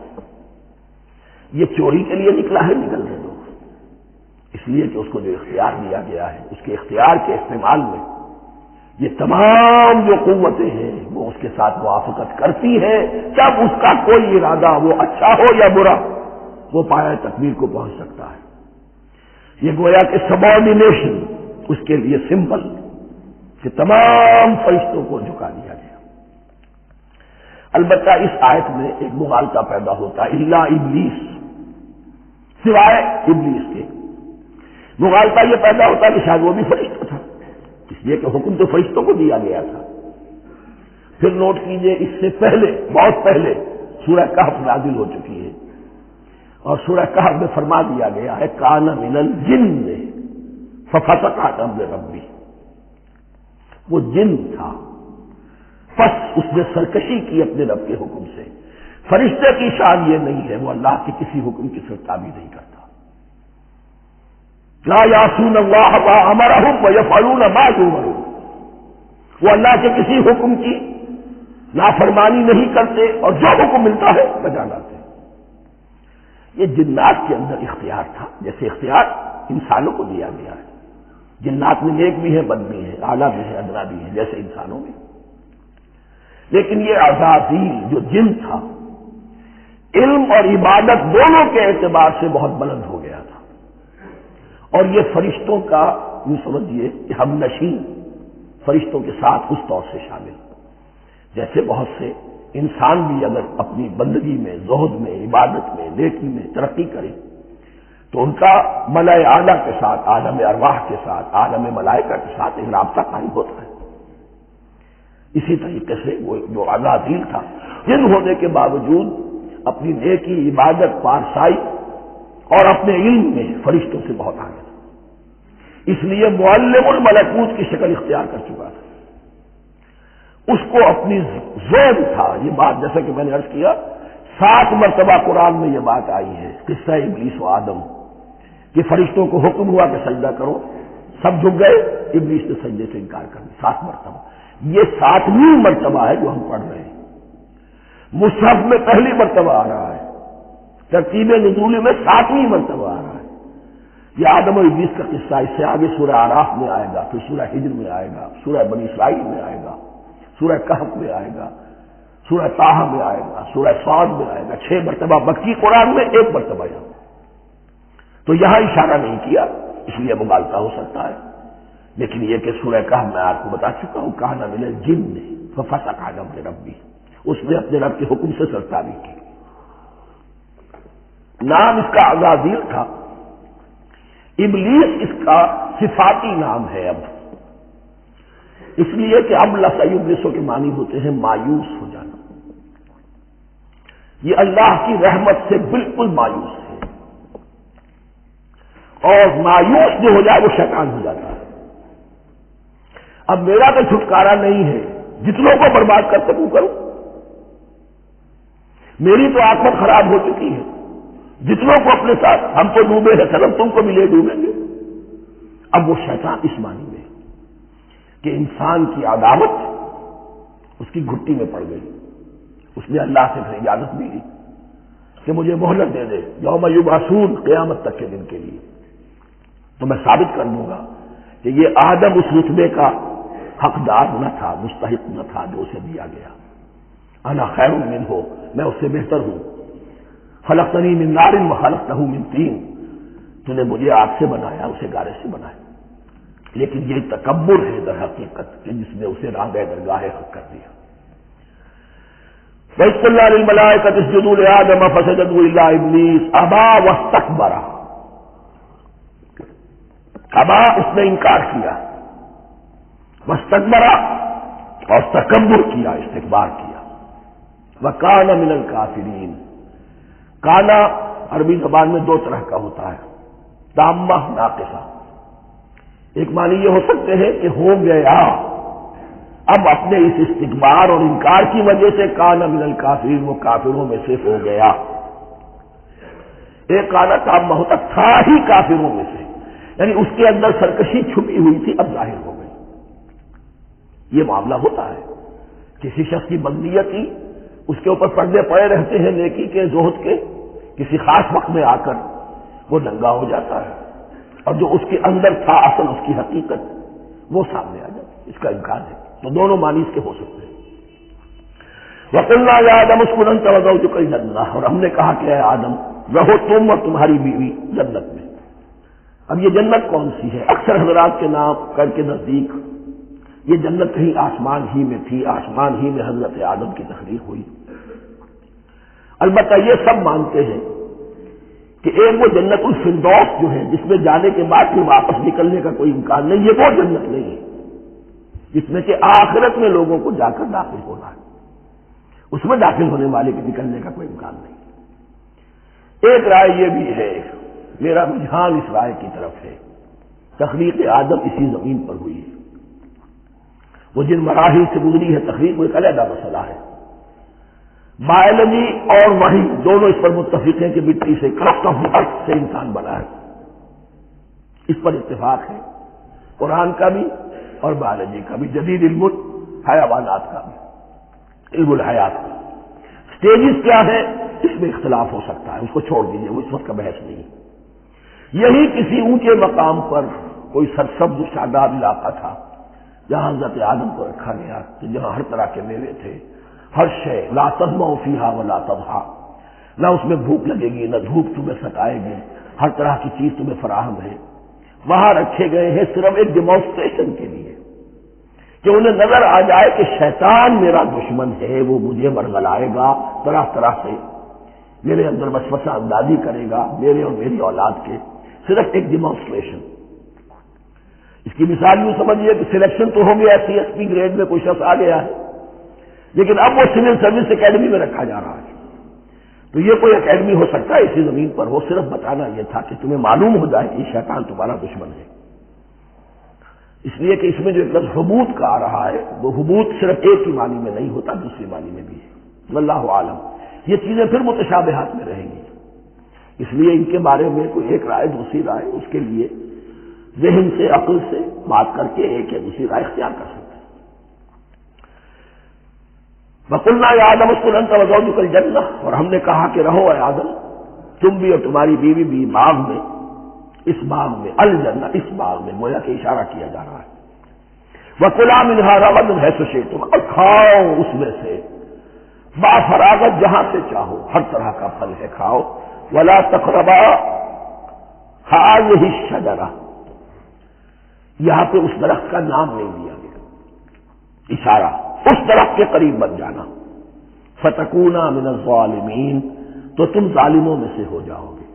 یہ چوری کے لیے نکلا ہے نکلنے دو، اس لیے کہ اس کو جو اختیار دیا گیا ہے، اس کے اختیار کے استعمال میں یہ تمام جو قوتیں ہیں وہ اس کے ساتھ موافقت کرتی ہیں، جب اس کا کوئی ارادہ وہ اچھا ہو یا برا وہ پایہ تکمیل کو پہنچ سکتا ہے۔ یہ گویا کہ سبارڈینیشن اس کے لیے سمبل کہ تمام فرشتوں کو جھکا دیا گیا۔ البتہ اس آیت میں ایک مغالطہ پیدا ہوتا ہے، الا ابلیس، سوائے ابلیس کے۔ مغالطہ یہ پیدا ہوتا ہے کہ شاید وہ بھی فرشتہ تھا، اس لیے کہ حکم تو فرشتوں کو دیا گیا تھا۔ پھر نوٹ کیجئے، اس سے پہلے، بہت پہلے سورہ کہف نازل ہو چکی ہے، اور سورہ کہف میں فرما دیا گیا ہے کان من الجن ففسق عن امر ربی، وہ جن تھا پس اس نے سرکشی کی اپنے رب کے حکم سے. فرشتے کی شان یہ نہیں ہے، وہ اللہ کے کسی حکم کی سرتابی نہیں کرتا. لا یعصون اللہ ما امرهم ویفعلون ما یؤمرون. وہ اللہ کے کسی حکم کی نافرمانی نہیں کرتے اور جو حکم ملتا ہے بجا لاتے. یہ جنات کے اندر اختیار تھا، جیسے اختیار انسانوں کو دیا گیا ہے. جنات میں نیک بھی ہے، بد بھی ہے، اعلیٰ بھی ہے، ادنا بھی ہے، جیسے انسانوں میں. لیکن یہ عزازیل جو جن تھا، علم اور عبادت دونوں کے اعتبار سے بہت بلند ہو گیا تھا، اور یہ فرشتوں کا یوں سمجھیے کہ ہم نشین، فرشتوں کے ساتھ اس طور سے شامل. جیسے بہت سے انسان بھی اگر اپنی بندگی میں، زہد میں، عبادت میں، نیکی میں ترقی کرے تو ان کا ملائے اعلیٰ کے ساتھ، عالم ارواح کے ساتھ، عالم ملائکہ کے ساتھ ایک رابطہ قائم ہوتا ہے. اسی طریقے سے وہ جو عزازیل تھا، جن ہونے کے باوجود اپنی نیکی، عبادت، پارسائی اور اپنے علم میں فرشتوں سے بہت آگے تھا. اس لیے معلم الملکوت کی شکل اختیار کر چکا تھا. اس کو اپنی زوج تھا. یہ بات جیسا کہ میں نے عرض کیا 7 مرتبہ قرآن میں یہ بات آئی ہے، قصہ ابلیس و آدم، کہ فرشتوں کو حکم ہوا کہ سجدہ کرو، سب جھک گئے، ابلیس نے سجدے سے انکار کر دیا 7 مرتبہ. یہ 7ویں مرتبہ ہے جو ہم پڑھ رہے ہیں. مصحف میں پہلی مرتبہ آ رہا ہے، ترتیب نزول میں 7ویں مرتبہ آ رہا ہے. یہ آدم و ابلیس کا قصہ اس سے آگے سورہ اعراف میں آئے گا، پھر سورہ ہجر میں آئے گا، سورہ بنی اسرائیل میں آئے گا، سورہ کہف میں آئے گا، سورہ طٰہٰ میں آئے گا، سورہ صاد میں آئے گا. 6 مرتبہ مکی قرآن میں، 1 مرتبہ یہاں. تو یہاں اشارہ نہیں کیا، اس لیے مغالطہ ہو سکتا ہے. لیکن یہ کہ سورہ کہف میں آپ کو بتا چکا ہوں، کان من الجن ففسق عن امر ربہ، اس نے اپنے رب کے حکم سے سرتابی کی. نام اس کا عزازیل تھا. ابلیس اس کا صفاتی نام ہے اب، اس لیے کہ اب ابلیسوں کے معنی ہوتے ہیں مایوس ہو جانا. یہ اللہ کی رحمت سے بالکل مایوس ہے، اور مایوس جو ہو جائے وہ شیطان ہو جاتا ہے. اب میرا تو چھٹکارا نہیں ہے، جتنوں کو برباد کر سکوں کروں. میری تو آخرت خراب ہو چکی ہے، جتنوں کو اپنے ساتھ ہم کو ڈوبے ہیں سلام تم کو بھی لے ڈوبیں گے. اب وہ شیطان اس معنی میں کہ انسان کی عداوت اس کی گھٹی میں پڑ گئی. اس نے اللہ سے پھر اجازت بھی لی کہ مجھے مہلت دے دے، یوم یبعثون، قیامت تک کے دن کے لیے، تو میں ثابت کر دوں گا کہ یہ آدم اس رتبے کا حقدار نہ تھا، مستحق نہ تھا جو اسے دیا گیا. انا خیر منہ، میں اس سے بہتر ہوں. خلقتنی من نار وخلقتہ من طین، تو نے مجھے آگ سے بنایا، اسے گارے سے بنایا. لیکن یہ تکبر ہے در حقیقت کہ جس نے اسے راندہ درگاہ حق کر دیا. وَإِذْ قُلْنَا لِلْمَلَائِكَةِ اسْجُدُوا لِآدَمَ فَسَجَدُوا إِلَّا إِبْلِيسَ أَبَىٰ وَاسْتَكْبَرَ. ابا، اس نے انکار کیا، واستکبر، اور تکبر کیا، استکبار کیا. وَكَانَ مِنَ الْكَافِرِينَ. کانا عربی زبان میں 2 طرح کا ہوتا ہے، تامہ، ناقصہ. ایک معنی یہ ہو سکتے ہیں کہ ہو گیا، اب اپنے اس استکبار اور انکار کی وجہ سے کانا من الکافرین، وہ کافروں میں سے ہو گیا. ایک کانا تامہ ہوتا تھا ہی کافروں میں سے، یعنی اس کے اندر سرکشی چھپی ہوئی تھی، اب ظاہر ہو گئی. یہ معاملہ ہوتا ہے. کسی شخص کی بندیتی، اس کے اوپر پردے پڑے رہتے ہیں نیکی کے، زہد کے، کسی خاص وقت میں آ کر وہ ننگا ہو جاتا ہے، اور جو اس کے اندر تھا اصل، اس کی حقیقت، وہ سامنے آ جاتی. اس کا امکان ہے. تو دونوں معنی اس کے ہو سکتے ہیں. وَقُلْنَا يَا آدَمُ اسْكُنْ أَنْتَ وَزَوْجُكَ الْجَنَّةَ، اور ہم نے کہا کہ اے آدم رہو تم اور تمہاری بیوی جنت میں. اب یہ جنت کون سی ہے؟ اکثر حضرات کے نام کر کے نزدیک یہ جنت کہیں آسمان ہی میں تھی، آسمان ہی میں حضرت آدم کی تخلیق ہوئی. البتہ یہ سب مانتے ہیں کہ ایک وہ جنت الفردوس جو ہے، جس میں جانے کے بعد پھر واپس نکلنے کا کوئی امکان نہیں، یہ وہ جنت نہیں ہے جس میں کہ آخرت میں لوگوں کو جا کر داخل ہونا ہے. اس میں داخل ہونے والے کے نکلنے کا کوئی امکان نہیں. ایک رائے یہ بھی ہے، میرا رجحان اس رائے کی طرف ہے، تخلیق آدم اسی زمین پر ہوئی ہے. وہ جن مراحل سے گزری ہے تخلیق، وہ ایک علیحدہ مسئلہ ہے۔ بایولوجی اور وحی دونوں اس پر متفق ہیں کہ مٹی سے، کرسٹ آف دی ارتھ سے انسان بنا ہے، اس پر اتفاق ہے قرآن کا بھی اور بایولوجی کا بھی، جدید علم حیوانات کا بھی، علم الحیات کا۔ سٹیجز کیا ہے اس میں اختلاف ہو سکتا ہے، اس کو چھوڑ دیجیے، وہ اس وقت کا بحث نہیں۔ یہی کسی اونچے مقام پر کوئی سرسبز و شاداب علاقہ تھا جہاں حضرت آدم کو رکھا گیا، کہ جہاں ہر طرح کے میوے تھے، ہر شے، لا تظمأ فیہا ولا تضحیٰ، نہ اس میں بھوک لگے گی، نہ دھوپ تمہیں ستائے گی، ہر طرح کی چیز تمہیں فراہم ہے۔ وہاں رکھے گئے ہیں صرف ایک ڈیمانسٹریشن کے لیے، کہ انہیں نظر آ جائے کہ شیطان میرا دشمن ہے، وہ مجھے ورگلائے گا، طرح طرح سے میرے اندر وسوسہ اندازی کرے گا، میرے اور میری اولاد کے، صرف ایک ڈیمانسٹریشن۔ اس کی مثال یوں سمجھیے کہ سلیکشن تو ہو گیا، سی ایس پی گریڈ میں کوئی شخص آ گیا ہے، لیکن اب وہ سول سروس اکیڈمی میں رکھا جا رہا ہے۔ تو یہ کوئی اکیڈمی ہو سکتا ہے اسی زمین پر، وہ صرف بتانا یہ تھا کہ تمہیں معلوم ہو جائے کہ شیطان تمہارا دشمن ہے۔ اس لیے کہ اس میں جو ایک لفظ حبوط کا آ رہا ہے، وہ حبوط صرف ایک ہی معنی میں نہیں ہوتا، دوسری معنی میں بھی ہے، واللہ عالم۔ یہ چیزیں پھر متشابہات میں رہیں گی، اس لیے ان کے بارے میں کوئی ایک رائے دوسری رائے، اس کے لیے ذہن سے، عقل سے بات کر کے ایک یا دوسری رائے اختیار کر سکتے ہیں۔ وَقُلْنَا يَا آدَمُ اسْكُنْ أَنْتَ وَزَوْجُكَ الْجَنَّةَ، اور ہم نے کہا کہ رہو اے آدم، تم بھی اور تمہاری بیوی بھی باغ میں، اس باغ میں، الجنہ، اس باغ میں، گویا کہ اشارہ کیا جا رہا ہے۔ وَكُلَا مِنْهَا رَغَدًا حَيْثُ شِئْتُمْ، اور کھاؤ اس میں سے بافراغت جہاں سے چاہو، ہر طرح کا پھل ہے کھاؤ۔ وَلَا تَقْرَبَا هَٰذِهِ الشَّجَرَةَ، یہاں پہ اس درخت کا نام نہیں دیا گیا، اشارہ اس درخت کے قریب بن جانا۔ فَتَكُونَا مِنَ الظَّالِمِينَ، تو تم ظالموں میں سے ہو جاؤ گے،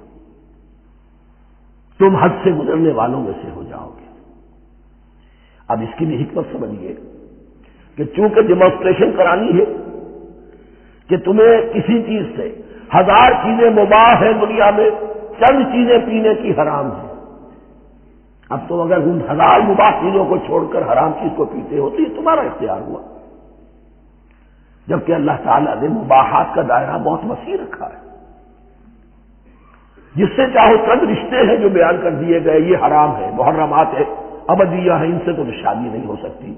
تم حد سے گزرنے والوں میں سے ہو جاؤ گے۔ اب اس کی بھی حکمت سمجھیے کہ چونکہ ڈیمانسٹریشن کرانی ہے کہ تمہیں کسی چیز سے، ہزار چیزیں مباح ہیں دنیا میں، چند چیزیں پینے کی حرام ہیں۔ اب تم اگر ان ہزار مباح چیزوں کو چھوڑ کر حرام چیز کو پیتے ہو تو یہ تمہارا اختیار ہوا، جبکہ اللہ تعالیٰ نے مباحات کا دائرہ بہت وسیع رکھا ہے۔ جس سے چاہو چند رشتے ہیں جو بیان کر دیے گئے، یہ حرام ہے، محرمات ہے، ابدیہ ہیں، ان سے تو شادی نہیں ہو سکتی،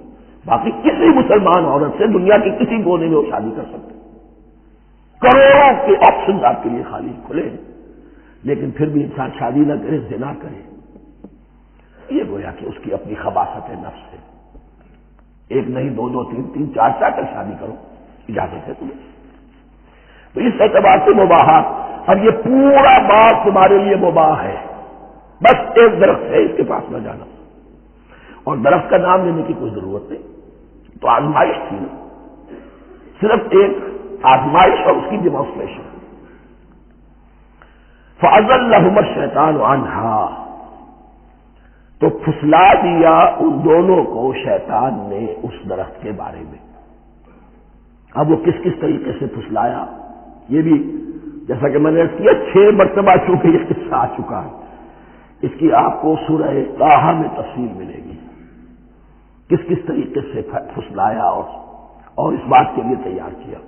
باقی کسی مسلمان عورت سے دنیا کے کسی کونے میں وہ شادی کر سکتے، کروڑوں کے آپشن آپ کے لیے خالی کھلے ہیں، لیکن پھر بھی انسان شادی نہ کرے، زنا کرے، یہ گویا کہ اس کی اپنی خباثت نفس ہے۔ ایک نہیں، دو دو، تین تین، چار چار کر شادی کرو، اجازت ہے تمہیں۔ تو اس اعتبار سے مباحات، اب یہ پورا باغ تمہارے لیے مباح ہے، بس ایک درخت ہے، اس کے پاس نہ جانا، اور درخت کا نام لینے کی کوئی ضرورت نہیں۔ تو آزمائش تھی نا، صرف ایک آزمائش اور اس کی ڈیمانسٹریشن۔ فَأَزَلَّهُمَا الشَّيْطَانُ عَنْهَا، تو پھسلا دیا ان دونوں کو شیطان نے اس درخت کے بارے میں۔ اب وہ کس کس طریقے سے پھسلایا، یہ بھی جیسا کہ میں نے عرض کیا 6 مرتبہ چونکہ یہ قصہ آ چکا ہے، اس کی آپ کو سورہ طٰہٰ میں تفصیل ملے گی، کس کس طریقے سے پھسلایا اور اس بات کے لیے تیار کیا۔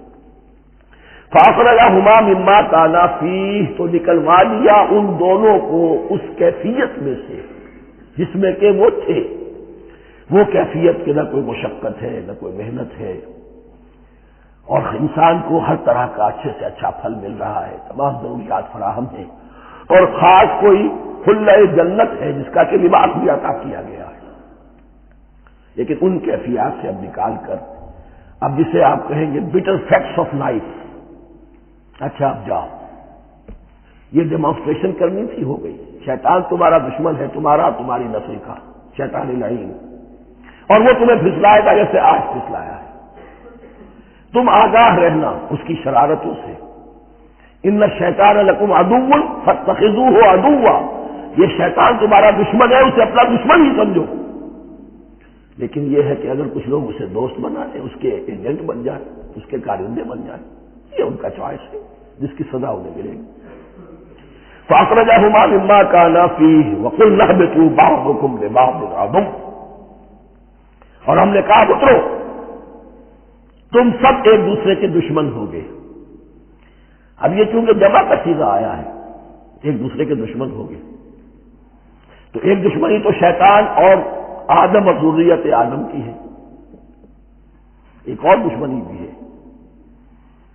فَأَخْرَجَهُمَا مِمَّا كَانَا فِيهِ، تو نکلوا دیا ان دونوں کو اس کیفیت میں سے جس میں کہ وہ تھے، وہ کیفیت کہ نہ کوئی مشقت ہے، نہ کوئی محنت ہے، اور انسان کو ہر طرح کا اچھے سے اچھا پھل مل رہا ہے، تمام ضروریات فراہم ہیں، اور خاص کوئی حلہ جنت ہے جس کا کہ لباس بھی عطا کیا گیا ہے۔ لیکن ان کیفیات سے اب نکال کر، اب جسے آپ کہیں گے بٹر فیکٹس آف لائف، اچھا اب جاؤ، یہ ڈیمانسٹریشن کرنی تھی، ہو گئی۔ شیطان تمہارا دشمن ہے، تمہاری نسل کا شیطان لعین، اور وہ تمہیں پھسلائے گا جیسے آج پھسلایا ہے۔ تم آگاہ رہنا اس کی شرارتوں سے۔ ان الشیطان لکم عدو فاتخذوہ عدوا، یہ شیطان تمہارا دشمن ہے، اسے اپنا دشمن ہی سمجھو۔ لیکن یہ ہے کہ اگر کچھ لوگ اسے دوست بنا لیں، اس کے ایجنٹ بن جائیں، اس کے کارندے بن جائیں، یہ ان کا چوائس ہے جس کی سزا انہیں ملے گی۔ فَأَخْرَجَهُمَا مِمَّا كَانَا فِيهِ وَقُلْنَا اهْبِطُوا بَعْضُكُمْ لِبَعْضٍ عَدُوٌّ، اور ہم نے کہا اترو، تم سب ایک دوسرے کے دشمن ہوگے. اب یہ چونکہ جمع کا سیغہ آیا ہے، ایک دوسرے کے دشمن ہوگے، تو ایک دشمنی تو شیطان اور آدم اور ذریت آدم کی ہے، ایک اور دشمنی بھی ہے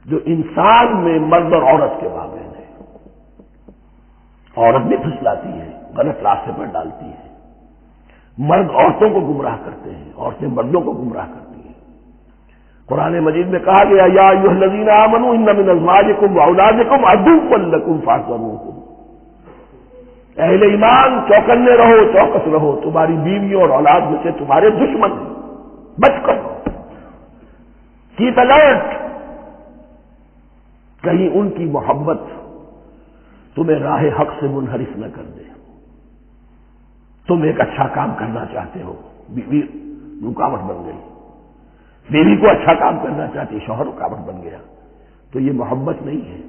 جو انسان میں مرد اور عورت کے مابین ہے. عورت بھی پھسلاتی ہے، غلط راستے پر ڈالتی ہے، مرد عورتوں کو گمراہ کرتے ہیں، عورتیں مردوں کو گمراہ کرتی ہیں. قرآن مجید میں کہا گیا یا ایھا الذین آمنوا ان من ازواجکم واولادکم عدوا لکم فاحذروہم. اہل ایمان چوکنے رہو، چوکس رہو، تمہاری بیویوں اور اولاد میں سے تمہارے دشمن ہیں، بچ کر رہو، کیپ الرٹ. کہیں ان کی محبت تمہیں راہ حق سے منحرف نہ کر دے. تم ایک اچھا کام کرنا چاہتے ہو، بیوی رکاوٹ بن گئی، بیوی کو اچھا کام کرنا چاہتی، شوہر رکاوٹ بن گیا، تو یہ محبت نہیں ہے،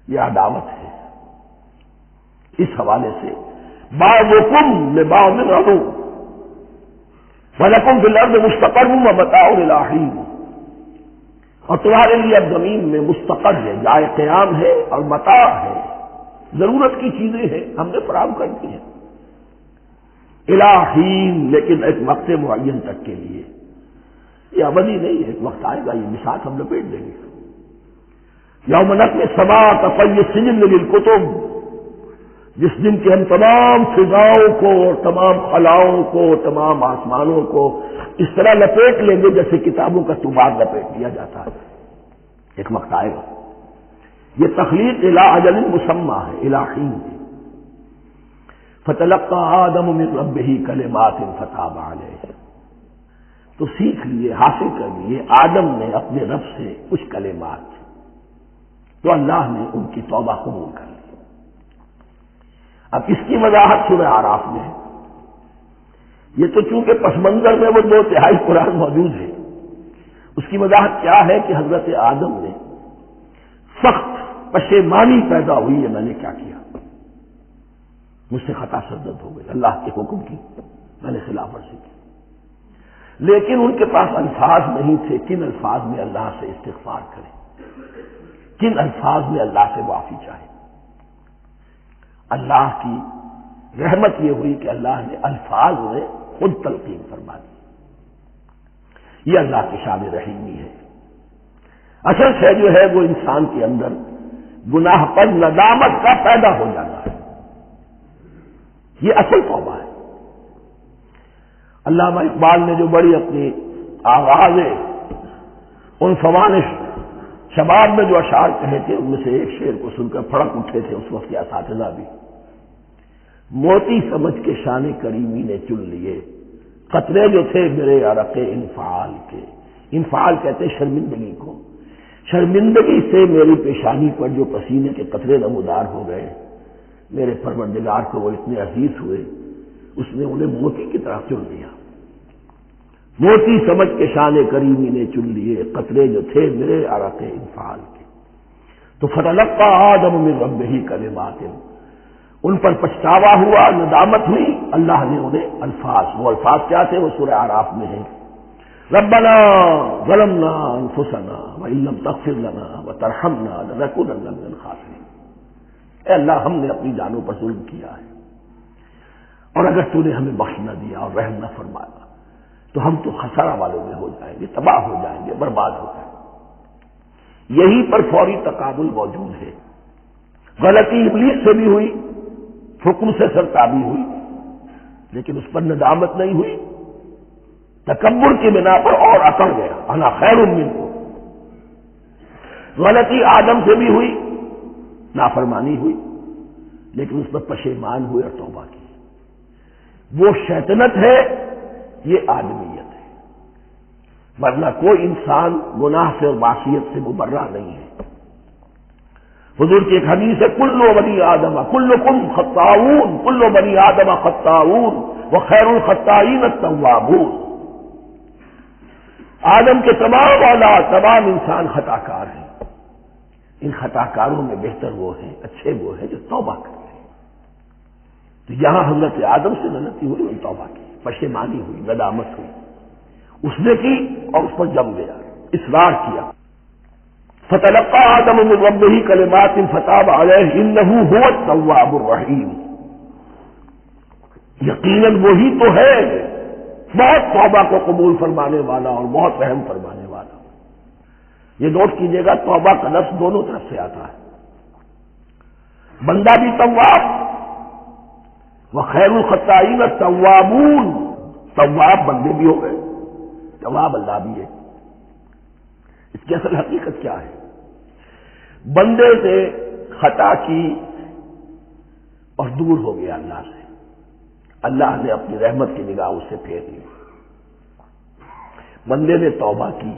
یہ عداوت ہے. اس حوالے سے بعضکم لبعض عدو ولکم فی الارض مستقر ومتاع الی حین. اور تمہارے لیے اب زمین میں مستقر ہے، جائے قیام ہے اور متاع ہے، ضرورت کی چیزیں ہیں ہم نے فراہم کر دی ہیں. الی حین، لیکن ایک وقت معین تک کے لیے، یہ ابدی نہیں ہے، ایک وقت آئے گا یہ بساط ہم لپیٹ دیں گے. یوم نطوی السماء کطی السجل للکتب، جس دن کے ہم تمام فضاؤں کو اور تمام خلاؤں کو، تمام آسمانوں کو اس طرح لپیٹ لیں گے جیسے کتابوں کا طوبار لپیٹ دیا جاتا ہے. ایک وقت آئے گا. یہ تخلیق الی اجل مسمى ہے، الی حین. فتلقى آدم من ربہ کلمات فتاب علیہ. تو سیکھ لیے، حاصل کر لیے آدم نے اپنے رب سے کچھ کلمات، تو اللہ نے ان کی توبہ قبول کر لی. اب اس کی وضاحت سورہ اعراف میں ہے. یہ تو چونکہ پس منظر میں وہ 2 تہائی قرآن موجود ہے، اس کی وضاحت کیا ہے کہ حضرت آدم نے سخت پشیمانی پیدا ہوئی ہے، میں نے کیا کیا، مجھ سے خطا سرزد ہو گئی، اللہ کے حکم کی میں نے خلاف ورزی کی. لیکن ان کے پاس الفاظ نہیں تھے کن الفاظ میں اللہ سے استغفار کریں، کن الفاظ میں اللہ سے معافی چاہے. اللہ کی رحمت یہ ہوئی کہ اللہ نے الفاظ میں خود تلقین فرما دی. یہ اللہ کی شان رحیمی ہے. اصل شے جو ہے وہ انسان کے اندر گناہ پر ندامت کا پیدا ہو جانا ہے، یہ اصل توبہ ہے. علامہ اقبال نے جو بڑی اپنی آغاز عنفوان شباب میں جو اشعار کہے تھے، ان میں سے ایک شعر کو سن کر پھڑک اٹھے تھے اس وقت کے اساتذہ بھی. موتی سمجھ کے شان کریمی نے چن لیے، قطرے جو تھے میرے عرق انفعال کے. انفعال کہتے شرمندگی کو. شرمندگی سے میری پیشانی پر جو پسینے کے قطرے نمودار ہو گئے، میرے پروردگار کو وہ اتنے عزیز ہوئے، اس نے انہیں موتی کی طرح چن لیا. موتی سمجھ کے شان کریمی نے چن لیے، قطرے جو تھے میرے عرق انفعال کے. تو فتلقى آدم من ربہ کلمات، ان پر پچھتاوا ہوا، ندامت ہوئی، اللہ نے انہیں الفاظ، وہ الفاظ کیا تھے وہ سورہ اعراف میں ہیں. ربنا ظلمنا انفسنا وان لم تغفر لنا وترحمنا لنكونن من الخاسرین. اے اللہ ہم نے اپنی جانوں پر ظلم کیا ہے، اور اگر تو نے ہمیں بخش نہ دیا اور رحم نہ فرمایا تو ہم تو خسارہ والوں میں ہو جائیں گے، تباہ ہو جائیں گے، برباد ہو جائیں گے. یہی پر فوری تقابل موجود ہے. غلطی ابلیس سے بھی ہوئی، حکم سے سرتابی ہوئی، لیکن اس پر ندامت نہیں ہوئی، تکبر کی بنا پر اور اکڑ گیا، انا خیر منہ. غلطی آدم سے بھی ہوئی، نافرمانی ہوئی، لیکن اس پر پشیمان ہوئے اور توبہ کی. وہ شیطنت ہے، یہ آدمیت ہے، ورنہ کوئی انسان گناہ سے اور معصیت سے مبرہ نہیں ہے. حضور کی ایک حدیث ہے کل بنی آدم کلکم خطاؤون، کل بنی آدم خطاؤون وخیر الخطائین التوابون. آدم کے تمام اولاد، تمام انسان خطا کار ہیں، ان خطا کاروں میں بہتر وہ ہیں، اچھے وہ ہیں جو توبہ کرتے ہیں. تو یہاں حضرت آدم سے غلطی ہوئی، ان توبہ کی، پشیمانی ہوئی، ندامت ہوئی، اس نے کی اور اس پر جم گیا. اصرار کیا. فتلقى آدم من ربه كلمات فتاب عليه انه هو التواب الرحیم. یقیناً وہی تو ہے بہت توبہ کو قبول فرمانے والا اور بہت رحم فرمانے والا. یہ نوٹ کیجیے گا توبہ کا لفظ دونوں طرف سے آتا ہے. بندہ بھی تواب وخیر الخطائین التوابون. تواب بندے بھی ہو گئے, تواب اللہ بھی ہے. اس کی اصل حقیقت کیا ہے؟ بندے سے خطا کی اور دور ہو گیا اللہ سے. اللہ نے اپنی رحمت کی نگاہ اس سے پھیر لی. بندے نے توبہ کی,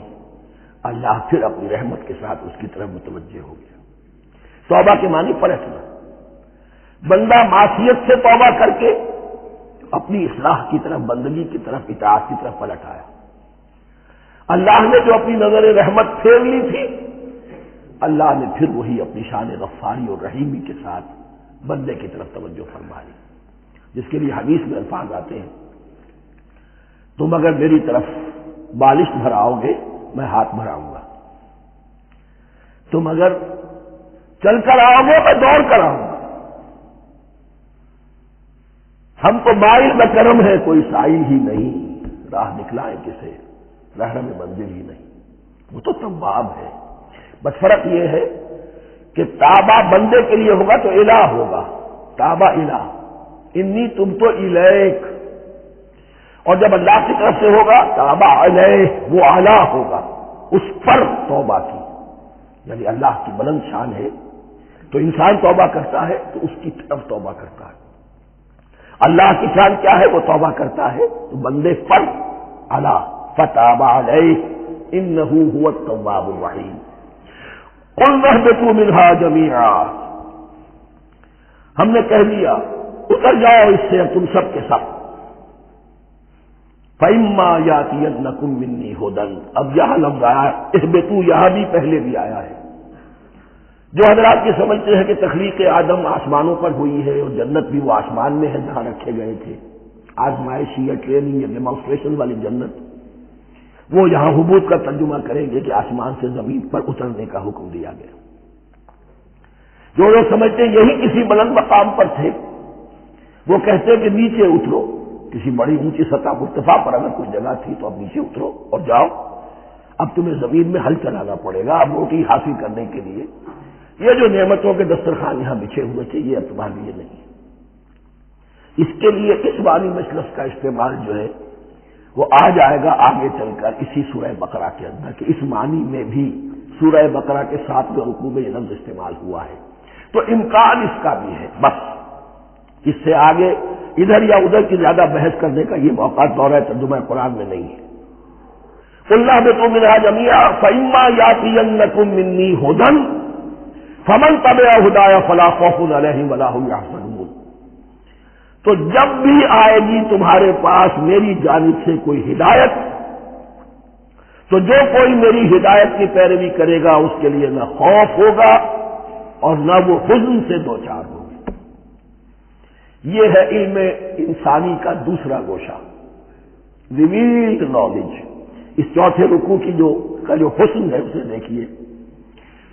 اللہ پھر اپنی رحمت کے ساتھ اس کی طرف متوجہ ہو گیا. توبہ کے معنی پلٹنا. بندہ معصیت سے توبہ کر کے اپنی اصلاح کی طرف, بندگی کی طرف, اطاعت کی طرف پلٹ آیا. اللہ نے جو اپنی نظر رحمت پھیر لی تھی, اللہ نے پھر وہی اپنی شان غفاری اور رحیمی کے ساتھ بندے کی طرف توجہ فرما لی, جس کے لیے حدیث میں الفاظ آتے ہیں تم اگر میری طرف بالش بھراؤ گے میں ہاتھ بھراؤں گا, تم اگر چل کر آؤ گے میں دوڑ کر آؤں گا. ہم تو مائل بکرم ہے کوئی سائل ہی نہیں, راہ دکھلائے کسے رہنم منزل ہی نہیں. وہ تو تواب ہے. بس فرق یہ ہے کہ تابہ بندے کے لیے ہوگا تو الہ ہوگا, تابہ الہ, انی تم تو الیک. اور جب اللہ کی طرف سے ہوگا تابہ علیہ, وہ اعلیٰ ہوگا, اس پر توبہ کی. یعنی اللہ کی بلند شان ہے تو انسان توبہ کرتا ہے تو اس کی طرف توبہ کرتا ہے. اللہ کی شان کیا ہے؟ وہ توبہ کرتا ہے تو بندے پر اعلیٰ. فتاب علیہ انہ هو التواب الرحیم. قلنا اهبطوا منها جميعا. ہم نے کہہ دیا اتر جاؤ اس سے تم سب کے سب. فَإِمَّا يَأْتِيَنَّكُم مِّنِّي هُدًى. اب یہاں لفظ آیا اهبطوا, یہاں بھی پہلے بھی آیا ہے. جو حضرات یہ سمجھتے ہیں کہ تخلیق آدم آسمانوں پر ہوئی ہے اور جنت بھی وہ آسمان میں ہے جہاں رکھے گئے تھے, آزمائشی یا ٹریننگ یا ڈیمانسٹریشن والی جنت, وہ یہاں حبوط کا ترجمہ کریں گے کہ آسمان سے زمین پر اترنے کا حکم دیا گیا. جو لوگ سمجھتے ہیں یہی کسی بلند مقام پر تھے, وہ کہتے ہیں کہ نیچے اترو, کسی بڑی اونچی سطح مرتفع پر اگر کوئی جگہ تھی تو اب نیچے اترو اور جاؤ, اب تمہیں زمین میں ہل چلانا پڑے گا اب روٹی حاصل کرنے کے لیے. یہ جو نعمتوں کے دسترخوان یہاں بچھے ہوئے تھے یہ اب تمہارے لیے نہیں. اس کے لیے اس بانی مجلس کا استعمال جو ہے وہ آ جائے گا آگے چل کر اسی سورہ بقرہ کے اندر, کہ اس معنی میں بھی سورہ بقرہ کے 7ویں رکوع میں یہ لفظ استعمال ہوا ہے. تو امکان اس کا بھی ہے. بس اس سے آگے ادھر یا ادھر کی زیادہ بحث کرنے کا یہ موقع دورہ ترجمہ قرآن میں نہیں ہے. قُلْنَا اهْبِطُوا مِنْهَا جَمِيعًا فَإِمَّا يَأْتِيَنَّكُم مِّنِّي هُدًى فَمَن تَبِعَ هُدَايَ فَلَا خَوْفٌ عَلَيْهِمْ وَلَا هُمْ يَحْزَنُونَ. تو جب بھی آئے گی تمہارے پاس میری جانب سے کوئی ہدایت, تو جو کوئی میری ہدایت کی پیروی کرے گا اس کے لیے نہ خوف ہوگا اور نہ وہ حزن سے دوچار ہوگا. یہ ہے علم انسانی کا دوسرا گوشہ, ریویلڈ نالج. اس چوتھے رکوع کی جو حسن ہے اسے دیکھیے.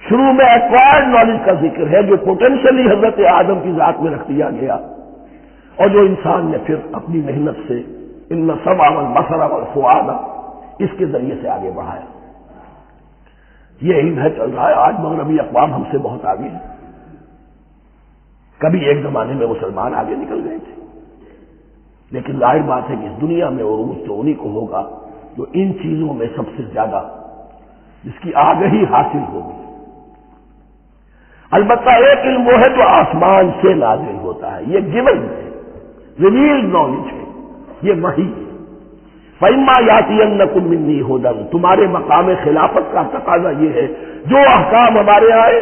شروع میں ایکوائرڈ نالج کا ذکر ہے جو پوٹینشلی حضرت آدم کی ذات میں رکھ دیا گیا اور جو انسان نے پھر اپنی محنت سے ان السمع والبصر والفؤاد اس کے ذریعے سے آگے بڑھایا. یہ علم ہے چل رہا ہے. آج مغربی اقوام ہم سے بہت آگے ہیں. کبھی ایک زمانے میں مسلمان آگے نکل گئے تھے, لیکن ظاہر بات ہے کہ اس دنیا میں عروج تو انہی کو ہوگا جو ان چیزوں میں سب سے زیادہ جس کی آگہی حاصل ہوگی. البتہ ایک علم وہ ہے جو آسمان سے نازل ہوتا ہے, یہ گیون ہے, ریویلڈ نالج ہے, یہ وحی ہے. فَإِمَّا يَأْتِيَنَّكُم مِّنِّي هُدًى. تمہارے مقام خلافت کا تقاضا یہ ہے جو احکام ہمارے آئے,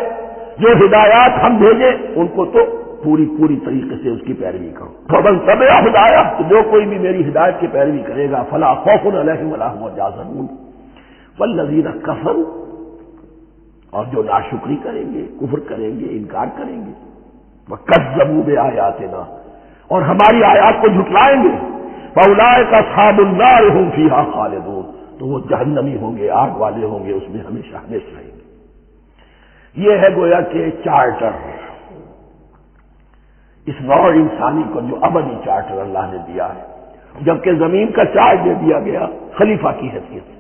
جو ہدایات ہم بھیجیں ان کو تو پوری طریقے سے اس کی پیروی کرو. فَمَن تَبِعَ هُدَايَ, تو جو کوئی بھی میری ہدایت کی پیروی کرے گا فَلَا خَوْفٌ عَلَيْهِمْ وَلَا هُمْ يَحْزَنُونَ. وَالَّذِينَ كَفَرُوا, اور جو ناشکری کریں گے, کفر کریں گے, انکار کریں گے, وَكَذَّبُوا بِآيَاتِنَا, اور ہماری آیات کو جھٹلائیں گے, فَأُولَٰئِكَ أَصْحَابُ النَّارِ هُمْ فِيهَا خَالِدُونَ, تو وہ جہنمی ہوں گے، آگ والے ہوں گے، اس میں ہمیشہ ہمیشہ رہیں گے۔ یہ ہے گویا کہ چارٹر، اس نوع انسانی کو جو ابدی چارٹر اللہ نے دیا ہے، جبکہ زمین کا چارج دے دیا گیا خلیفہ کی حیثیت سے۔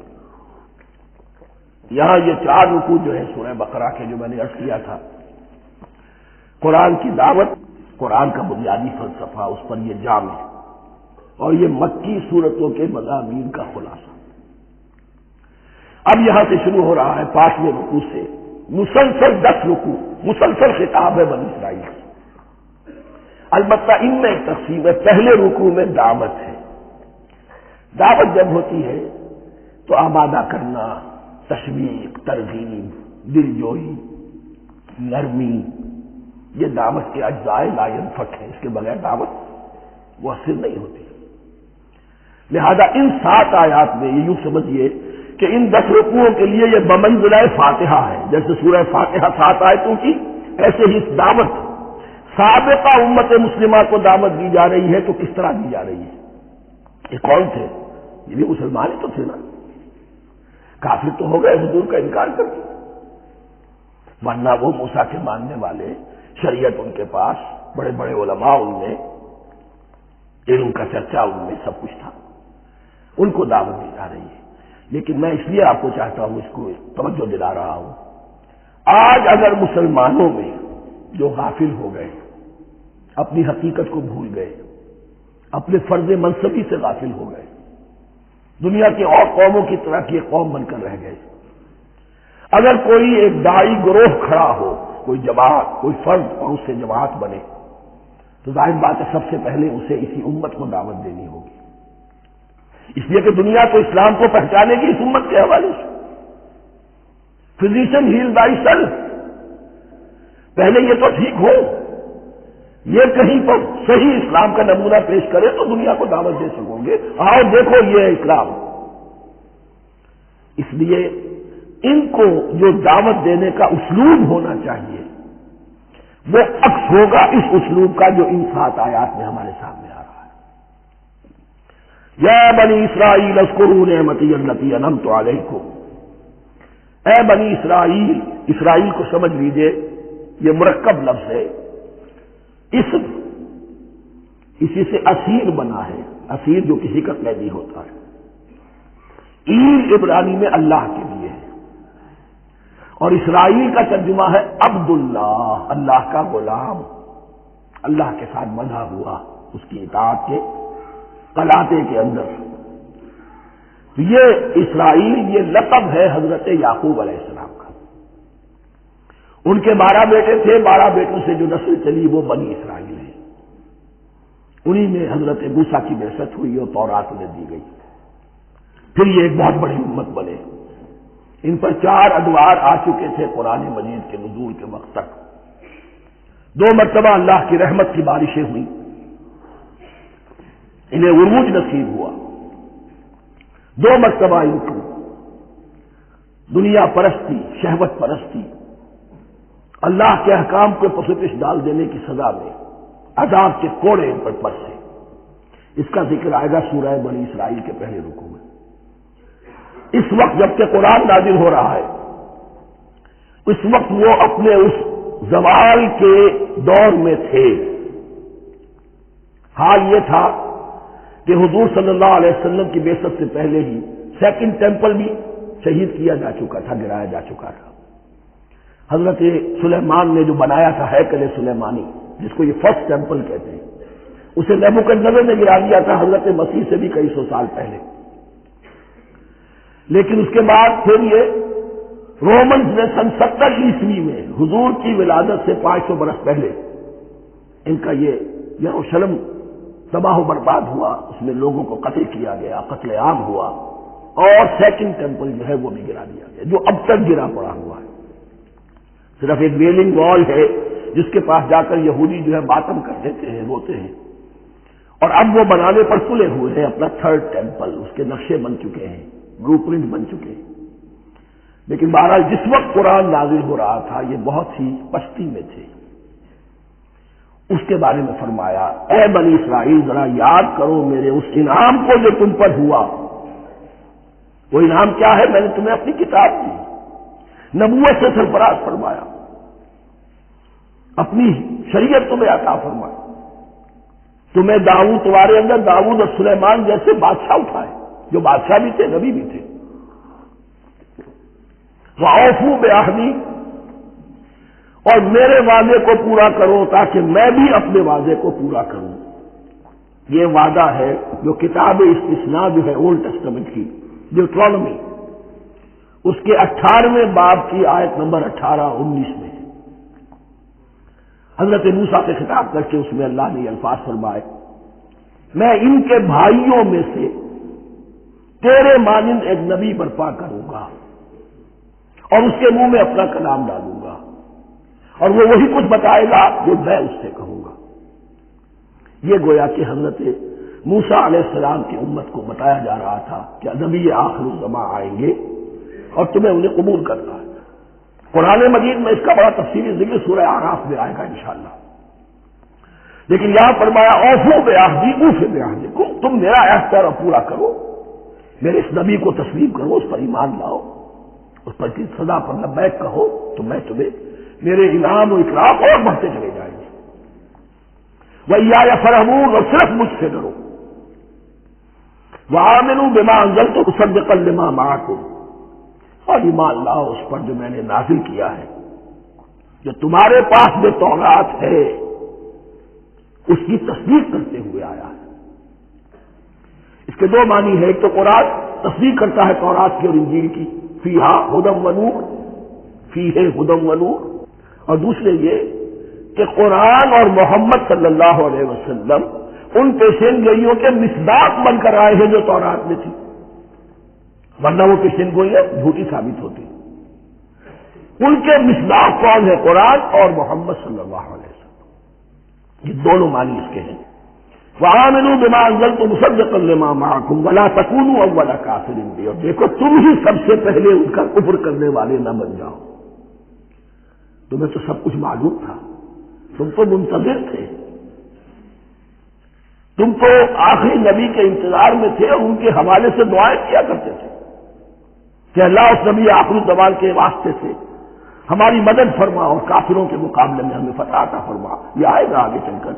یہاں یہ 4 رکوع جو ہے سورہ بقرہ کے جو میں نے عرض کیا تھا، قرآن کی دعوت، قرآن کا بنیادی فلسفہ، اس پر یہ جام ہے، اور یہ مکی صورتوں کے مضامین کا خلاصہ۔ اب یہاں سے شروع ہو رہا ہے 5ویں رکوع سے مسلسل 10 رکوع، مسلسل خطاب ہے بنی اسرائیل سے۔ البتہ ان میں ایک تقسیم ہے، پہلے رکوع میں دعوت ہے۔ دعوت جب ہوتی ہے تو آمادہ کرنا، تشویق، ترغیب، دلجوئی، نرمی، یہ دعوت کے اجزاء لا ينفک ہیں، اس کے بغیر دعوت مؤثر نہیں ہوتی۔ لہذا ان 7 آیات میں یہ یوں سمجھیے کہ ان 10 رکوعوں کے لیے یہ بمنزلہ فاتحہ ہے، جیسے سورہ فاتحہ 7 آیتوں کی، ایسے ہی دعوت سابقہ امت مسلمہ کو دعوت دی جا رہی ہے۔ تو کس طرح دی جا رہی ہے؟ یہ کون تھے؟ یہ بھی مسلمان ہی تو تھے نا، کافر تو ہو گئے حضور کا انکار کر کے، ورنہ وہ موسیٰ کے ماننے والے، شریعت ان کے پاس، بڑے بڑے علماء ان میں، علم کا چرچا ان میں، سب کچھ تھا، ان کو دعوت دی جا رہی ہے۔ لیکن میں اس لیے آپ کو چاہتا ہوں، اس کو توجہ دلا رہا ہوں، آج اگر مسلمانوں میں جو غافل ہو گئے، اپنی حقیقت کو بھول گئے، اپنے فرض منصبی سے غافل ہو گئے، دنیا کی اور قوموں کی طرح کی ایک قوم بن کر رہ گئے، اگر کوئی ایک داعی گروہ کھڑا ہو، کوئی جماعت، کوئی فرد، اور اس سے جماعت بنے، تو ظاہر بات ہے سب سے پہلے اسے اسی امت کو دعوت دینی ہوگی، اس لیے کہ دنیا تو اسلام کو پہچانے گی اس امت کے حوالے سے۔ فزیشن ہیل بائی سیلف، پہلے یہ تو ٹھیک ہو، یہ کہیں پر صحیح اسلام کا نمونہ پیش کرے تو دنیا کو دعوت دے سکو گے، آؤ دیکھو یہ ہے اسلام۔ اس لیے ان کو جو دعوت دینے کا اسلوب ہونا چاہیے وہ عکس ہوگا اس اسلوب کا جو ان 7 آیات میں ہمارے سامنے آ رہا ہے۔ یا بنی اسرائیل اذکروا نعمتی التی انعمت علیکم، اے بنی اسرائیل، اسرائیل کو سمجھ لیجئے یہ مرکب لفظ ہے، اسم اسی سے اسیر بنا ہے، اسیر جو کسی کا قیدی ہوتا ہے، ایل عبرانی میں اللہ کے لیے ہے، اور اسرائیل کا ترجمہ ہے عبداللہ، اللہ کا غلام، اللہ کے ساتھ بندھا ہوا، اس کی اطاعت کے قلاتے کے اندر۔ تو یہ اسرائیل یہ لقب ہے حضرت یعقوب علیہ السلام کا، ان کے 12 بیٹے تھے، 12 بیٹوں سے جو نسل چلی وہ بنی اسرائیل ہے، انہی میں حضرت موسیٰ کی بعثت ہوئی اور تورات انہیں دی گئی، پھر یہ ایک بہت بڑی امت بنے۔ ان پر 4 ادوار آ چکے تھے قرآن مجید کے نزول کے وقت تک، 2 مرتبہ اللہ کی رحمت کی بارشیں ہوئی، انہیں عروج نصیب ہوا، 2 مرتبہ ان کو دنیا پرستی، شہوت پرستی، اللہ کے احکام کو پسپش ڈال دینے کی سزا میں عذاب کے کوڑے ان پر برسے۔ اس کا ذکر آئے گا سورہ بنی اسرائیل کے پہلے رکوع میں۔ اس وقت جب کہ قرآن نازل ہو رہا ہے، اس وقت وہ اپنے اس زوال کے دور میں تھے۔ حال یہ تھا کہ حضور صلی اللہ علیہ وسلم کی بعثت سے پہلے ہی 2nd ٹیمپل بھی شہید کیا جا چکا تھا، گرایا جا چکا تھا۔ حضرت سلیمان نے جو بنایا تھا ہیکل سلیمانی، جس کو یہ 1st ٹیمپل کہتے ہیں، اسے نیبوکدنیزر نے گرا دیا تھا حضرت مسیح سے بھی کئی سو سال پہلے۔ لیکن اس کے بعد پھر یہ رومنز نے سن 70 عیسوی میں حضور کی ولادت سے 500 برس پہلے ان کا یہ یروشلم تباہ و برباد ہوا، اس میں لوگوں کو قتل کیا گیا، قتل عام ہوا، اور 2nd ٹیمپل جو ہے وہ بھی گرا دیا گیا، جو اب تک گرا پڑا ہوا ہے۔ صرف ایک ویلنگ وال ہے جس کے پاس جا کر یہودی جو ہے ماتم کر دیتے ہیں، روتے ہیں، اور اب وہ بنانے پر تلے ہوئے ہیں اپنا 3rd ٹیمپل، اس کے نقشے بن چکے ہیں، بلو پرنٹ بن چکے ہیں۔ لیکن بہرحال جس وقت قرآن نازل ہو رہا تھا یہ بہت ہی پستی میں تھے۔ اس کے بارے میں فرمایا، اے بنی اسرائیل ذرا یاد کرو میرے اس انعام کو جو تم پر ہوا، وہ انعام کیا ہے؟ میں نے تمہیں اپنی کتاب دی، نبوت سے سرفراز فرمایا، اپنی شریعت تمہیں عطا فرمائی، تمہیں داؤد، تمہارے اندر داؤد اور سلیمان جیسے بادشاہ اٹھائے جو بادشاہ بھی تھے، نبی بھی تھے۔ وَأَوْفُوا بِعَهْدِي، اور میرے وعدے کو پورا کرو تاکہ میں بھی اپنے وعدے کو پورا کروں۔ یہ وعدہ ہے جو کتاب استثناء جو ہے اولڈ ٹیسٹمنٹ کی، ڈیوٹرانومی، اس کے 18ویں باب کی آیت نمبر 18-19 میں ہے۔ حضرت موسیٰ سے خطاب کر کے اس میں اللہ نے یہ الفاظ فرمائے، میں ان کے بھائیوں میں سے تیرے مانند ایک نبی برپا کروں گا اور اس کے منہ میں اپنا کلام ڈالوں گا، اور وہ وہی کچھ بتائے گا جو میں اس سے کہوں گا۔ یہ گویا کہ حضرت موسیٰ علیہ السلام کی امت کو بتایا جا رہا تھا کہ نبی آخر الزماں آئیں گے اور تمہیں انہیں قبول کرنا ہے۔ قرآن مجید میں اس کا بڑا تفصیلی ذکر سورہ اعراف میں آئے گا انشاءاللہ، لیکن یہاں فرمایا اوفوا بعہدی اوف بعہدکم، تم میرا عہد کرو، پورا کرو، میرے اس نبی کو تسلیم کرو، اس پر ایمان لاؤ، اس پر کی صدا پر لبیک کہو، تو میں تمہیں میرے انعام و اکرام اور بڑھتے چلے جائیں گے۔ وَإِيَّايَ فَارْهَبُونِ، اور صرف مجھ سے ڈرو۔ وَآمِنُوا بِمَا أَنزَلْتُ مُصَدِّقًا لِمَا مَعَكُمْ، اور ایمان لاؤ اس پر جو میں نے نازل کیا ہے، جو تمہارے پاس جو تورات ہے اس کی تصدیق کرتے ہوئے آیا ہے۔ اس کے دو معنی ہے، ایک تو قرآن تصدیق کرتا ہے تورات کی اور انجیل کی، فیہا ھدی ونور، فیہ ھدی ونور، اور دوسرے یہ کہ قرآن اور محمد صلی اللہ علیہ وسلم ان پیشین گوئیوں کے مصداق بن کر آئے ہیں جو تورات میں تھی، ورنہ وہ پیشین گوئیاں جھوٹی ثابت ہوتی۔ ان کے مصداق کون ہے؟ قرآن اور محمد صلی اللہ علیہ وسلم، یہ دونوں معنی اس کے ہیں۔ وَآمِنُوا بِمَا أَنزَلْتُ مُصَدِّقًا لِمَا مَعَكُمْ وَلَا تَكُونُوا أَوَّلَ كَافِرٍ بِهِ، اور دیکھو تم ہی سب سے پہلے ان کا کفر کرنے والے نہ بن جاؤ۔ تمہیں تو سب کچھ معلوم تھا، تم تو منتظر تھے، تم تو آخری نبی کے انتظار میں تھے اور ان کے حوالے سے دعائیں کیا کرتے تھے کہ اللہ اس نبی آخری زمان کے واسطے سے ہماری مدد فرما اور کافروں کے مقابلے میں ہمیں فتح عطا فرما۔ یہ آئے گا آگے چل کر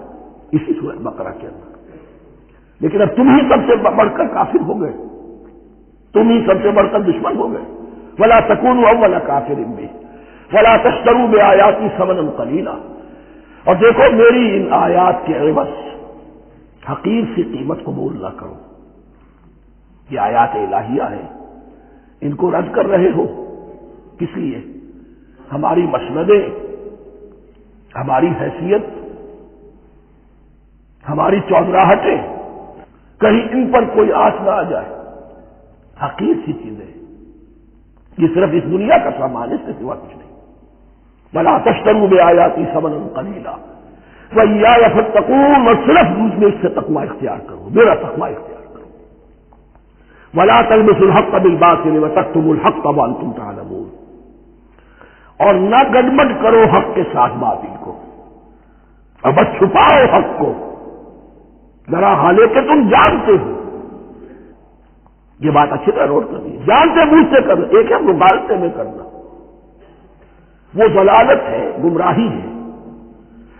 اسی سورۃ بقرہ کے اندر۔ لیکن اب تم ہی سب سے بڑھ کر کافر ہو گئے، تم ہی سب سے بڑھ کر دشمن ہو گئے۔ وَلَا تَكُونُوا أَوَّلَ كَافِرٍ بِهِ وَلَا تَشْتَرُوا بِآيَاتِي ثَمَنًا قَلِيلًا، اور دیکھو میری ان آیات کے عوض حقیر سی قیمت قبول نہ کرو۔ یہ آیات الہیہ ہیں، ان کو رد کر رہے ہو کس لیے؟ ہماری مسندیں، ہماری حیثیت، ہماری چودراہٹیں، کہیں ان پر کوئی آنچ نہ آ جائے۔ حقیر سی چیزیں، یہ صرف اس دنیا کا سامان، اس کے سوا کچھ نہیں۔ وَلَا تَشْتَرُوا بِآيَاتِي ثَمَنًا قَلِيلًا وَإِيَّايَ فَاتَّقُونِ، اور صرف مجھ میں اس سے تقوی اختیار کرو، میرا تقوی اختیار کرو۔ وَلَا تَلْبِسُوا الْحَقَّ بِالْبَاطِلِ وَتَكْتُمُوا الْحَقَّ وَأَنْتُمْ تَعْلَمُونَ، اور نہ گڈمڈ کرو حق کے ساتھ باطل کو، اور بس چھپاؤ حق کو، ذرا حالے کہ تم جانتے ہو۔ یہ بات اچھی طرح نوٹ کرنی ہے، جانتے بوجھتے کرنا، ایک ہے مبالغے میں کرنا، وہ ضلالت ہے، گمراہی ہے۔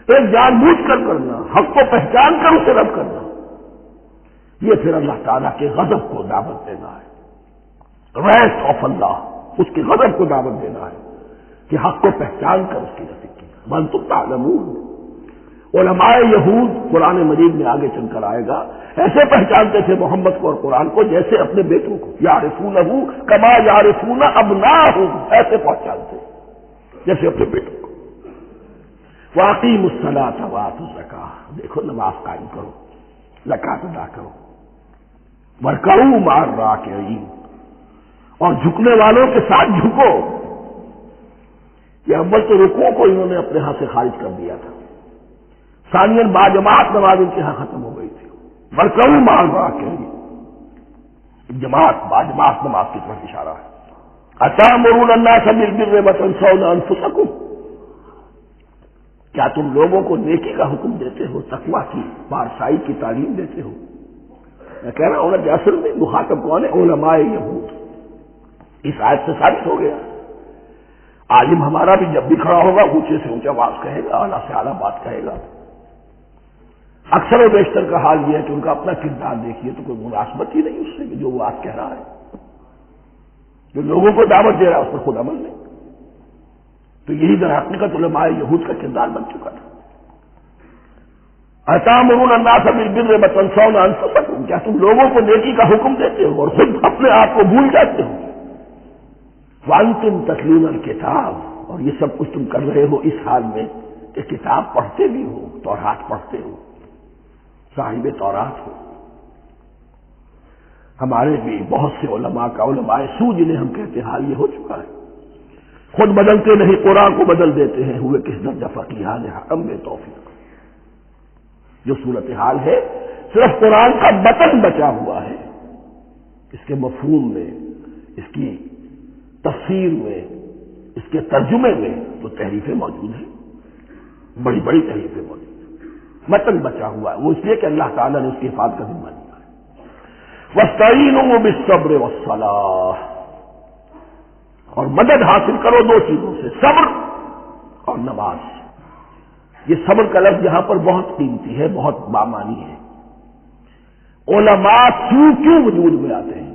ایک جان بوجھ کر کرنا، حق کو پہچان کر اسے رد کرنا، یہ پھر اللہ تعالیٰ کے غضب کو دعوت دینا ہے، ریس آف اللہ، اس کے غضب کو دعوت دینا ہے کہ حق کو پہچان کر اس کی نصیحت کی۔ وَأَنْتُمْ تَعْلَمُونَ، علماء یہود قرآن مجید میں آگے چل کر آئے گا، ایسے پہچانتے تھے محمد کو اور قرآن کو جیسے اپنے بیٹوں کو، یعرفونہ کما یعرفون ابناءہم، ایسے پہچانتے جیسے اپنے بیٹوں کو۔ وَأَقِیمُوا الصَّلَاةَ وَآتُوا الزَّکَاةَ، دیکھو نماز قائم کرو، زکوٰۃ ادا کرو، وَارْکَعُوا مَعَ الرَّاکِعِینَ، اور جھکنے والوں کے ساتھ جھکو۔ یہ اول تو رکوع کو انہوں نے اپنے ہاں سے خارج کر دیا تھا، ثانیاً باجماعت نماز ان کے ہاں ختم ہو گئی تھی۔ وَارْکَعُوا مَعَ الرَّاکِعِینَ، جماعت باجماعت نماز کی طرف اشارہ ہے۔ أَتَأْمُرُونَ النَّاسَ بِالْبِرِّ وَتَنْسَوْنَ أَنفُسَكُمْ، کیا تم لوگوں کو نیکی کا حکم دیتے ہو، تقویٰ کی، پارسائی کی تعلیم دیتے ہو؟ میں کہہ رہا ہوں کہ اصل میں مخاطب کون ہے؟ علماء یہود، اس آیت سے ثابت ہو گیا عالم ہمارا بھی جب بھی کھڑا ہوگا اونچے سے اونچا آواز کہے گا، اعلیٰ سے اعلیٰ بات کہے گا۔ اکثر و بیشتر کا حال یہ ہے کہ ان کا اپنا کردار دیکھیے تو کوئی مناسبت ہی نہیں اس سے کہ جو وہ آج کہہ رہا ہے، جو لوگوں کو دعوت دے رہا ہے اس پر خود عمل نہیں۔ تو یہی در حقیقت علماء یہود کا کردار بن چکا تھا۔ أَتَأْمُرُونَ النَّاسَ بِالْبِرِّ وَتَنْسَوْنَ أَنفُسَكُمْ، کیا تم لوگوں کو نیکی کا حکم دیتے ہو اور خود اپنے آپ کو بھول جاتے ہو؟ وَأَنْتُمْ تَتْلُونَ الْكِتَابَ، اور یہ سب کچھ تم کر رہے ہو اس حال میں کہ کتاب پڑھتے بھی ہو، تورات پڑھتے ہو، صاحب تورات ہو۔ ہمارے بھی بہت سے علماء کا علماء سو جنہیں ہم کہتے ہیں حال یہ ہو چکا ہے، خود بدلتے نہیں قرآن کو بدل دیتے ہیں، ہوئے کس درجہ فقیہان حرم بے توفیق۔ جو صورتحال ہے صرف قرآن کا متن بچا ہوا ہے، اس کے مفہوم میں، اس کی تفسیر میں، اس کے ترجمے میں تو تحریفیں موجود ہیں، بڑی بڑی تحریفیں موجود ہیں، متن بچا ہوا ہے، وہ اس لیے کہ اللہ تعالیٰ نے اس کی حفاظت کا ذمہ لیا ہے۔ وَاسْتَعِینُوا بِالصَّبْرِ وَالصَّلَاةِ، اور مدد حاصل کرو دو چیزوں سے، صبر اور نماز۔ یہ صبر کا لفظ یہاں پر بہت قیمتی ہے، بہت بامانی ہے۔ علماء کیوں وجود میں آتے ہیں؟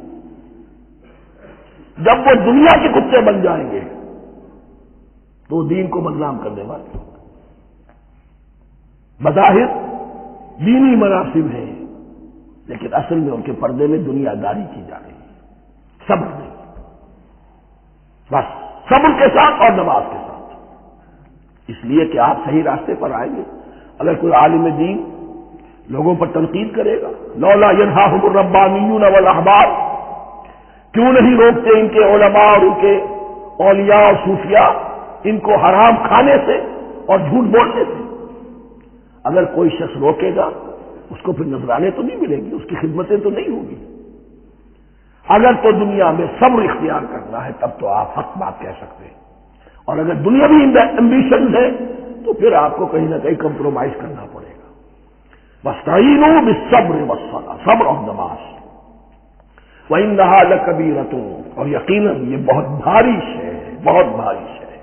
جب وہ دنیا کے کتے بن جائیں گے تو دین کو بدنام کرنے والے ہوں۔ بظاہر دینی مناسب ہیں لیکن اصل میں ان کے پردے میں دنیا داری کی جا رہی ہے، صبر نہیں، بس صبر کے ساتھ اور نماز کے ساتھ، اس لیے کہ آپ صحیح راستے پر آئیں گے۔ اگر کوئی عالم دین لوگوں پر تنقید کرے گا، لولا ینہاہم الربانیون والاحبار، کیوں نہیں روکتے ان کے علماء اور ان کے اولیاء اور صوفیاء ان کو حرام کھانے سے اور جھوٹ بولنے سے؟ اگر کوئی شخص روکے گا اس کو پھر نذرانے تو نہیں ملیں گی، اس کی خدمتیں تو نہیں ہوگی۔ اگر تو دنیا میں صبر اختیار کرنا ہے تب تو آپ حق بات کہہ سکتے ہیں، اور اگر دنیاوی ایمبیشن ہے تو پھر آپ کو کہیں نہ کہیں کمپرومائز کرنا پڑے گا۔ وَاسْتَعِینُوا بِالصَّبْرِ وَالصَّلَاةِ، صبر اور نماز۔ وَإِنَّهَا لَكَبِیرَةٌ، اور یقیناً یہ بہت بھاری شے ہے، بہت بھاری شے ہے۔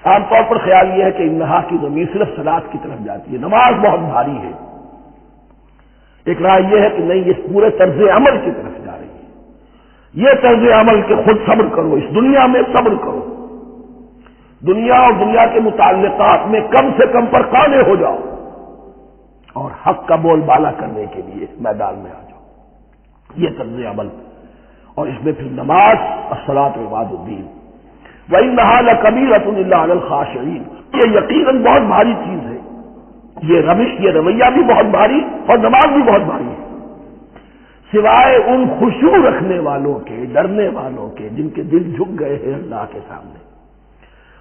عام طور پر خیال یہ ہے کہ انہا کی ضمیر صرف صلاۃ کی طرف جاتی ہے، نماز بہت بھاری ہے۔ ایک رائے یہ ہے کہ نہیں، یہ پورے طرز عمل کی طرف جا رہی ہے۔ یہ طرز عمل کہ خود صبر کرو، اس دنیا میں صبر کرو، دنیا اور دنیا کے متعلقات میں کم سے کم پر قانے ہو جاؤ اور حق کا بول بالا کرنے کے لیے میدان میں آ جاؤ، یہ طرز عمل۔ اور اس میں پھر نماز، الصلاۃ عماد الدین۔ وَإِنَّهَا لَكَبِیرَةٌ إِلَّا عَلَى الْخَاشِعِینَ، یہ یقیناً بہت بھاری چیز ہے، یہ روش، یہ رویہ بھی بہت بھاری اور نماز بھی بہت بھاری ہے، سوائے ان خشوع رکھنے والوں کے، ڈرنے والوں کے، جن کے دل جھک گئے ہیں اللہ کے سامنے۔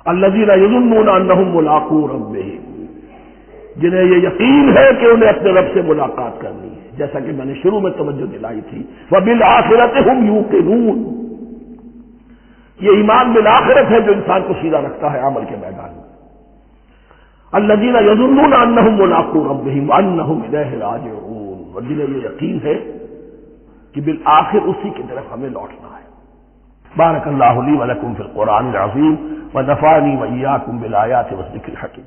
الذین یظنون انہم ملاقو ربہم، جنہیں یہ یقین ہے کہ انہیں اپنے رب سے ملاقات کرنی ہے، جیسا کہ میں نے شروع میں توجہ دلائی تھی، وبالآخرۃ ہم یوقنون، یہ ایمان بالآخرت ہے جو انسان کو سیدھا رکھتا ہے عمل کے میدان میں۔ الذین یظنون انہم ملاقو ربہم وانہم الیہ راجعون، اور جنہیں یہ یقین ہے کہ بالآخر اسی کی طرف ہمیں لوٹنا ہے۔ بارک اللہ لی ولکم فی القرآن العظیم ونفعنی وإیاکم بالآیات والذکر الحکیم۔